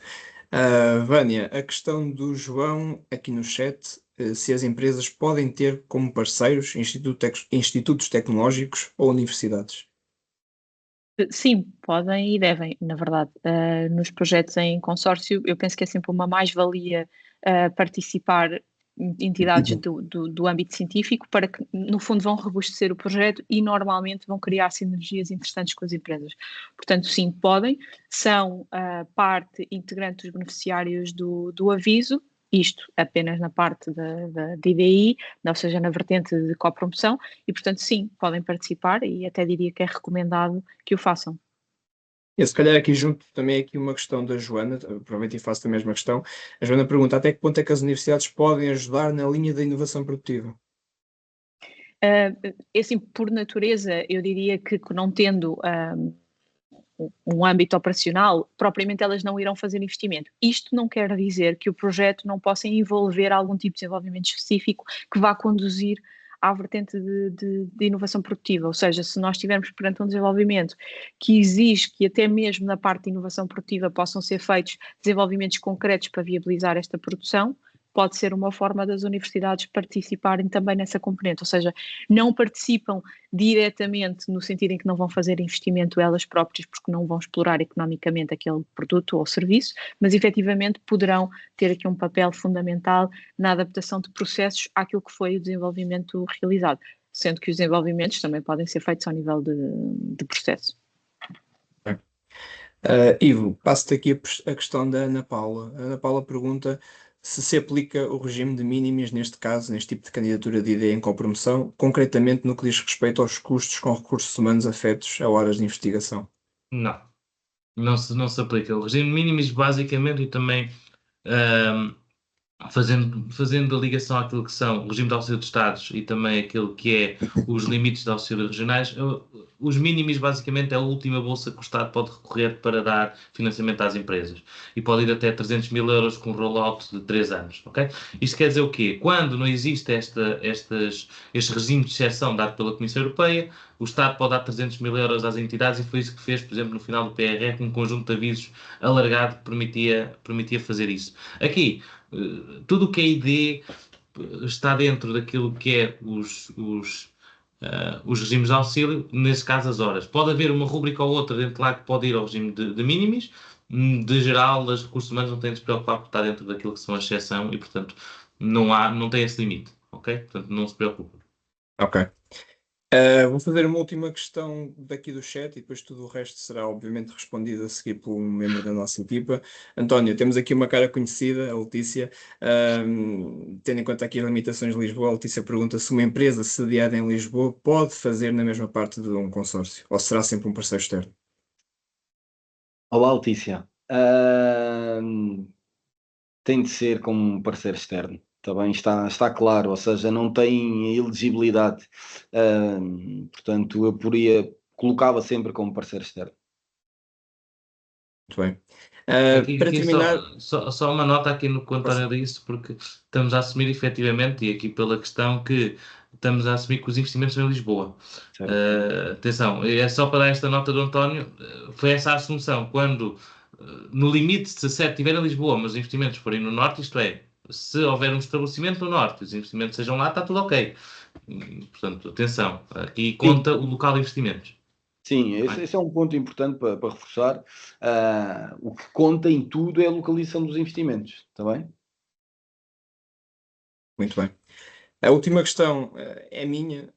Vânia, a questão do João aqui no chat, se as empresas podem ter como parceiros institutos tecnológicos ou universidades. Sim, podem e devem, na verdade. Nos projetos em consórcio, eu penso que é sempre uma mais-valia participar entidades do âmbito científico para que, no fundo, vão robustecer o projeto e normalmente vão criar sinergias interessantes com as empresas. Portanto, sim, podem, são parte integrante dos beneficiários do aviso, isto apenas na parte da IDI, ou seja, na vertente de copromoção, e, portanto, sim, podem participar e até diria que é recomendado que o façam. E se calhar aqui junto também aqui uma questão da Joana, provavelmente faço a mesma questão. A Joana pergunta até que ponto é que as universidades podem ajudar na linha da inovação produtiva? Assim, por natureza, eu diria que não tendo um âmbito operacional, propriamente elas não irão fazer investimento. Isto não quer dizer que o projeto não possa envolver algum tipo de desenvolvimento específico que vá conduzir à vertente de inovação produtiva, ou seja, se nós estivermos perante um desenvolvimento que exige que até mesmo na parte de inovação produtiva possam ser feitos desenvolvimentos concretos para viabilizar esta produção, pode ser uma forma das universidades participarem também nessa componente, ou seja, não participam diretamente no sentido em que não vão fazer investimento elas próprias porque não vão explorar economicamente aquele produto ou serviço, mas efetivamente poderão ter aqui um papel fundamental na adaptação de processos àquilo que foi o desenvolvimento realizado, sendo que os desenvolvimentos também podem ser feitos ao nível de processo. Ivo, passo-te aqui a questão da Ana Paula. A Ana Paula pergunta se aplica o regime de mínimos neste caso, neste tipo de candidatura de ideia em copromoção, concretamente no que diz respeito aos custos com recursos humanos afetos a horas de investigação. Não se aplica. O regime de mínimos basicamente e também fazendo a ligação àquilo que são o regime de auxílio de Estados e também aquilo que é os limites de auxílio regionais, os mínimos basicamente é a última bolsa que o Estado pode recorrer para dar financiamento às empresas e pode ir até 300 mil euros com um rollout de 3 anos, ok? Isto quer dizer o quê? Quando não existe este regime de exceção dado pela Comissão Europeia, o Estado pode dar 300 mil euros às entidades e foi isso que fez, por exemplo, no final do PRR, com um conjunto de avisos alargado que permitia fazer isso. Aqui, tudo o que é ID está dentro daquilo que é os regimes de auxílio, nesse caso as horas. Pode haver uma rúbrica ou outra dentro lá que pode ir ao regime de mínimos. De geral, os recursos humanos não têm de se preocupar porque está dentro daquilo que são a exceção e, portanto, não tem esse limite, ok? Portanto, não se preocupe. Ok. Vou fazer uma última questão daqui do chat e depois tudo o resto será obviamente respondido a seguir por um membro da nossa equipa. António, temos aqui uma cara conhecida, a Letícia. Tendo em conta aqui as limitações de Lisboa, a Letícia pergunta se uma empresa sediada em Lisboa pode fazer na mesma parte de um consórcio ou será sempre um parceiro externo? Olá, Letícia. Tem de ser como um parceiro externo. Também está claro, ou seja, não tem elegibilidade. Portanto, eu poderia colocava sempre como parceiro externo. Muito bem. Aqui Para terminar, só uma nota aqui no que o António disse, porque estamos a assumir efetivamente, e aqui pela questão que estamos a assumir que os investimentos são em Lisboa. Atenção, é só para dar esta nota do António, foi essa a assunção, quando no limite, se a sede estiver em Lisboa, mas os investimentos forem no Norte, isto é, se houver um estabelecimento no Norte e os investimentos sejam lá, está tudo ok. Portanto, atenção, aqui conta o local de investimentos. Sim, esse é um ponto importante para reforçar. O que conta em tudo é a localização dos investimentos, está bem? muito bem. A última questão é minha.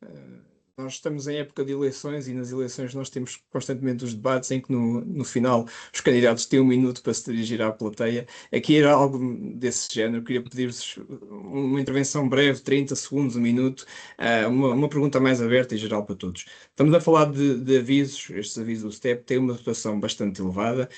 Nós estamos em época de eleições e nas eleições nós temos constantemente os debates em que no final os candidatos têm 1 minuto para se dirigir à plateia. Aqui era algo desse género. Queria pedir-vos uma intervenção breve, 30 segundos, 1 minuto, uma pergunta mais aberta e geral para todos. Estamos a falar de avisos. Estes avisos do STEP têm uma dotação bastante elevada,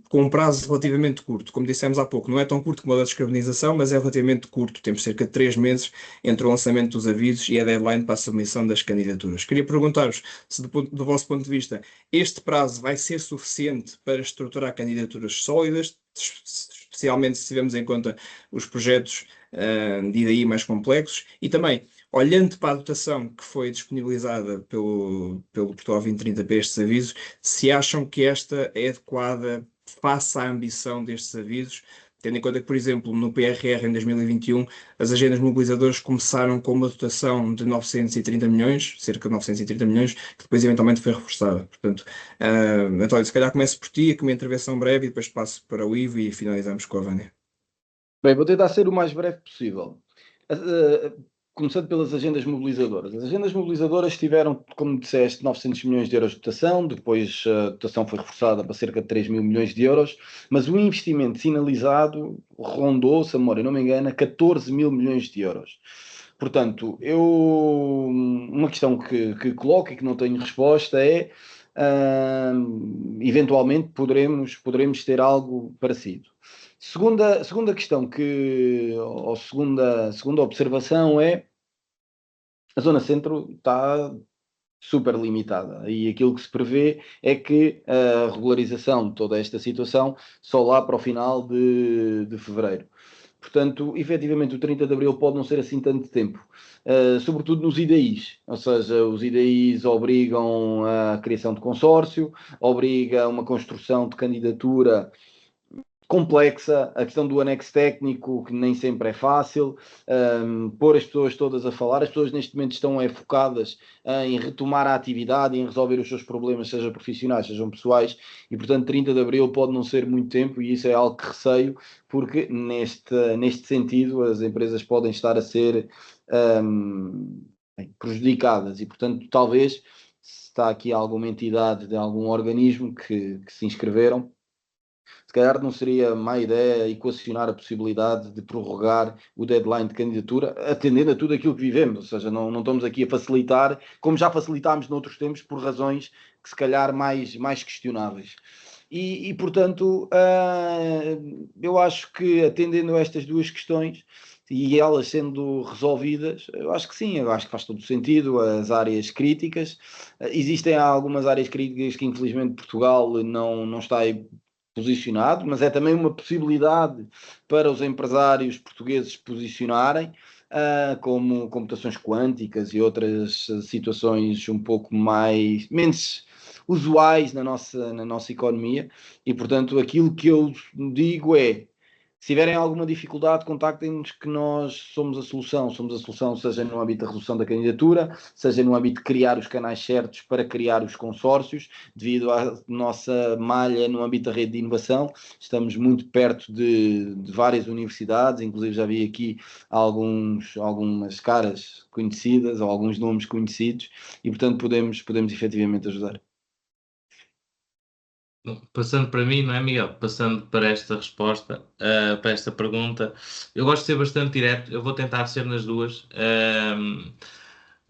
com um prazo relativamente curto. Como dissemos há pouco, não é tão curto como a da descarbonização, mas é relativamente curto. Temos cerca de 3 meses entre o lançamento dos avisos e a deadline para a submissão das candidaturas. Queria perguntar-vos se, do vosso ponto de vista, este prazo vai ser suficiente para estruturar candidaturas sólidas, especialmente se tivermos em conta os projetos de IDI mais complexos, e também, olhando para a dotação que foi disponibilizada pelo Portugal 2030 para estes avisos, se acham que esta é adequada face à ambição destes avisos, tendo em conta que, por exemplo, no PRR em 2021, as agendas mobilizadoras começaram com uma dotação de 930 milhões, cerca de 930 milhões, que depois eventualmente foi reforçada. Portanto, António, se calhar começo por ti, com uma intervenção breve, e depois passo para o Ivo e finalizamos com a Vânia. Bem, vou tentar ser o mais breve possível. Começando pelas agendas mobilizadoras. As agendas mobilizadoras tiveram, como disseste, 900 milhões de euros de dotação, depois a dotação foi reforçada para cerca de 3 mil milhões de euros, mas o investimento sinalizado rondou, se a memória não me engana, 14 mil milhões de euros. Portanto, uma questão que coloco e que não tenho resposta é, eventualmente poderemos ter algo parecido. Segunda questão ou segunda observação é a zona centro está super limitada e aquilo que se prevê é que a regularização de toda esta situação só lá para o final de fevereiro. Portanto, efetivamente o 30 de Abril pode não ser assim tanto tempo, sobretudo nos IDIs, ou seja, os IDIs obrigam a criação de consórcio, obriga a uma construção de candidatura complexa, a questão do anexo técnico, que nem sempre é fácil, pôr as pessoas todas a falar. As pessoas neste momento estão focadas em retomar a atividade e em resolver os seus problemas, seja profissionais, sejam pessoais, e portanto 30 de Abril pode não ser muito tempo e isso é algo que receio, porque neste sentido as empresas podem estar a ser prejudicadas e portanto talvez, se está aqui alguma entidade de algum organismo que se inscreveram, se calhar não seria má ideia equacionar a possibilidade de prorrogar o deadline de candidatura, atendendo a tudo aquilo que vivemos, ou seja, não estamos aqui a facilitar, como já facilitámos noutros tempos, por razões que se calhar mais questionáveis. E portanto, eu acho que atendendo a estas duas questões, e elas sendo resolvidas, eu acho que sim, eu acho que faz todo sentido. As áreas críticas, existem algumas áreas críticas que infelizmente Portugal não está aí posicionado, mas é também uma possibilidade para os empresários portugueses posicionarem, como computações quânticas e outras situações um pouco menos usuais na nossa economia, e portanto aquilo que eu digo é: se tiverem alguma dificuldade, contactem-nos, que nós somos a solução, seja no âmbito da redução da candidatura, seja no âmbito de criar os canais certos para criar os consórcios, devido à nossa malha no âmbito da rede de inovação. Estamos muito perto de várias universidades, inclusive já vi aqui algumas caras conhecidas ou alguns nomes conhecidos, e portanto podemos efetivamente ajudar. Passando para mim, não é, Miguel? Passando para esta resposta, para esta pergunta, eu gosto de ser bastante direto, eu vou tentar ser nas duas,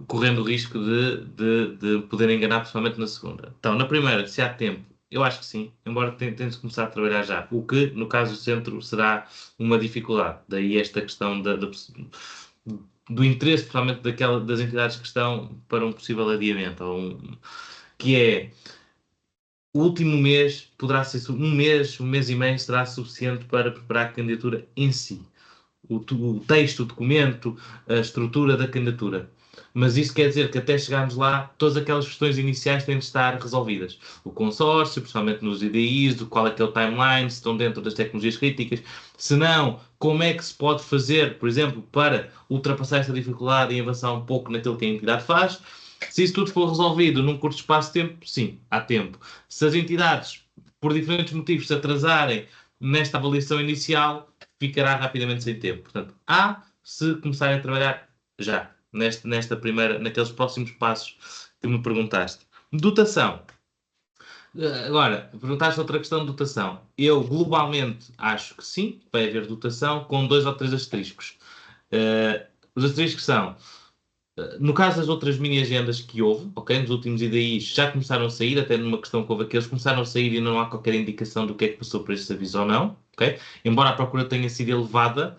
correndo o risco de poder enganar, principalmente na segunda. Então, na primeira, se há tempo, eu acho que sim, embora tente começar a trabalhar já, o que, no caso do centro, será uma dificuldade. Daí esta questão do interesse, principalmente das entidades que estão para um possível adiamento, que é o último mês poderá ser um mês e meio será suficiente para preparar a candidatura em si. O texto, o documento, a estrutura da candidatura. Mas isso quer dizer que até chegarmos lá, todas aquelas questões iniciais têm de estar resolvidas. O consórcio, principalmente nos IDIs, qual é que é o timeline, se estão dentro das tecnologias críticas. Se não, como é que se pode fazer, por exemplo, para ultrapassar esta dificuldade e avançar um pouco naquilo que a entidade faz. Se isso tudo for resolvido num curto espaço de tempo, sim, há tempo. Se as entidades, por diferentes motivos, se atrasarem nesta avaliação inicial, ficará rapidamente sem tempo. Portanto, se começarem a trabalhar já, naqueles próximos passos que me perguntaste. Dotação. Agora, perguntaste outra questão de dotação. Eu, globalmente, acho que sim, vai haver dotação com 2 ou 3 asteriscos. Os asteriscos são, no caso das outras mini-agendas que houve, ok, nos últimos IDIs já começaram a sair, até numa questão que houve aqui, eles começaram a sair e não há qualquer indicação do que é que passou por estes avisos ou não, ok? Embora a procura tenha sido elevada,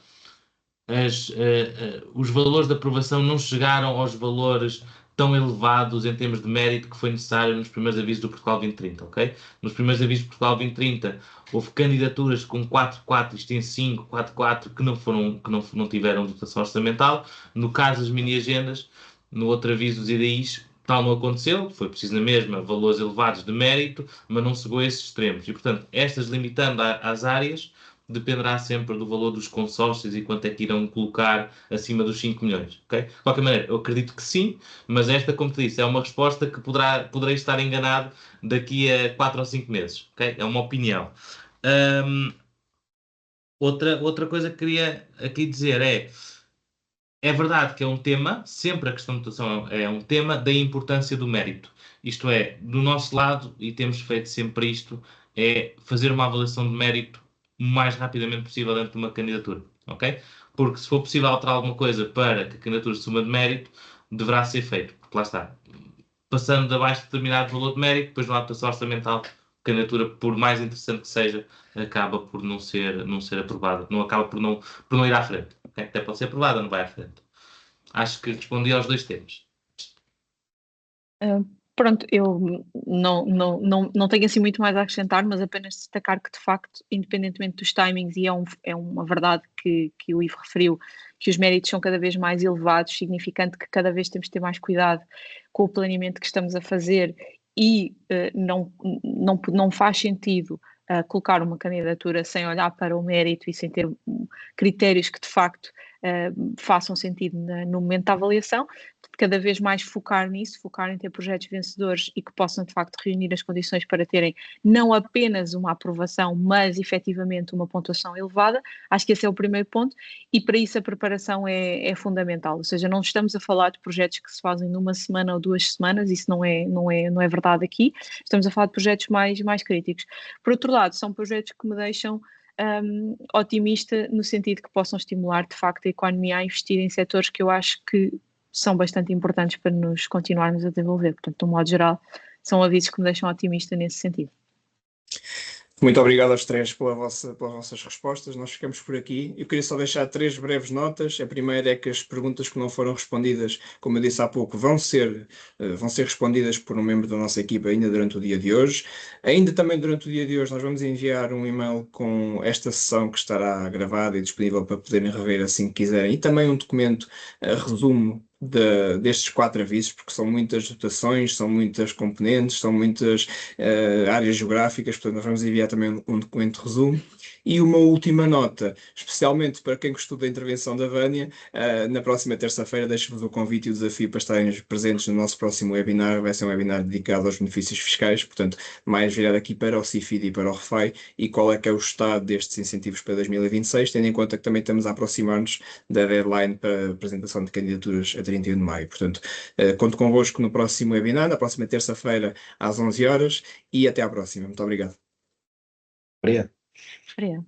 os valores de aprovação não chegaram aos valores tão elevados em termos de mérito que foi necessário nos primeiros avisos do Portugal 2030, ok? Nos primeiros avisos do Portugal 2030 houve candidaturas com 4.4, isto tem 5, 4.4 que não tiveram dotação orçamental. No caso das mini-agendas, no outro aviso dos IDIs, tal não aconteceu, foi preciso na mesma valores elevados de mérito, mas não chegou a esses extremos. E, portanto, estas limitando às áreas, dependerá sempre do valor dos consórcios e quanto é que irão colocar acima dos 5 milhões, ok? De qualquer maneira, eu acredito que sim, mas esta, como te disse, é uma resposta que poderei estar enganado daqui a 4 ou 5 meses, ok? É uma opinião. Outra coisa que queria aqui dizer é verdade que é um tema, sempre a questão de dotação é um tema da importância do mérito. Isto é, do nosso lado, e temos feito sempre isto, é fazer uma avaliação de mérito o mais rapidamente possível dentro de uma candidatura, ok? Porque se for possível alterar alguma coisa para que a candidatura suma de mérito, deverá ser feito, porque lá está. Passando de abaixo de determinado valor de mérito, depois não há dotação orçamental, a candidatura, por mais interessante que seja, acaba por não ser aprovada, não acaba por não ir à frente. Okay? Até pode ser aprovada, não vai à frente. Acho que respondi aos 2 temas. Pronto, eu não tenho assim muito mais a acrescentar, mas apenas destacar que, de facto, independentemente dos timings, e é uma verdade que o Ivo referiu, que os méritos são cada vez mais elevados, significante que cada vez temos de ter mais cuidado com o planeamento que estamos a fazer e não faz sentido colocar uma candidatura sem olhar para o mérito e sem ter critérios que, de facto, façam sentido no momento da avaliação. Cada vez mais focar nisso, focar em ter projetos vencedores e que possam de facto reunir as condições para terem não apenas uma aprovação, mas efetivamente uma pontuação elevada. Acho que esse é o primeiro ponto e para isso a preparação é fundamental, ou seja, não estamos a falar de projetos que se fazem numa semana ou 2 semanas, isso não é verdade aqui, estamos a falar de projetos mais críticos. Por outro lado, são projetos que me deixam otimista no sentido que possam estimular de facto a economia a investir em setores que eu acho que são bastante importantes para nos continuarmos a desenvolver. Portanto, de um modo geral, são avisos que me deixam otimista nesse sentido. Muito obrigado aos 3 pelas vossas respostas. Nós ficamos por aqui. Eu queria só deixar 3 breves notas. A primeira é que as perguntas que não foram respondidas, como eu disse há pouco, vão ser respondidas por um membro da nossa equipa ainda durante o dia de hoje. Ainda também durante o dia de hoje nós vamos enviar um e-mail com esta sessão que estará gravada e disponível para poderem rever assim que quiserem. E também um documento resumo destes 4 avisos, porque são muitas dotações, são muitas componentes, são muitas áreas geográficas, portanto nós vamos enviar também um documento de resumo. E uma última nota, especialmente para quem gostou da intervenção da Vânia, na próxima terça-feira deixo-vos o convite e o desafio para estarem presentes no nosso próximo webinar. Vai ser um webinar dedicado aos benefícios fiscais, portanto mais virado aqui para o CIFID e para o REFAI e qual é que é o estado destes incentivos para 2026, tendo em conta que também estamos a aproximar-nos da deadline para a apresentação de candidaturas a 31 de maio. Portanto, conto convosco no próximo webinar, na próxima terça-feira às 11 horas e até à próxima. Muito obrigado. Obrigado. Obrigada.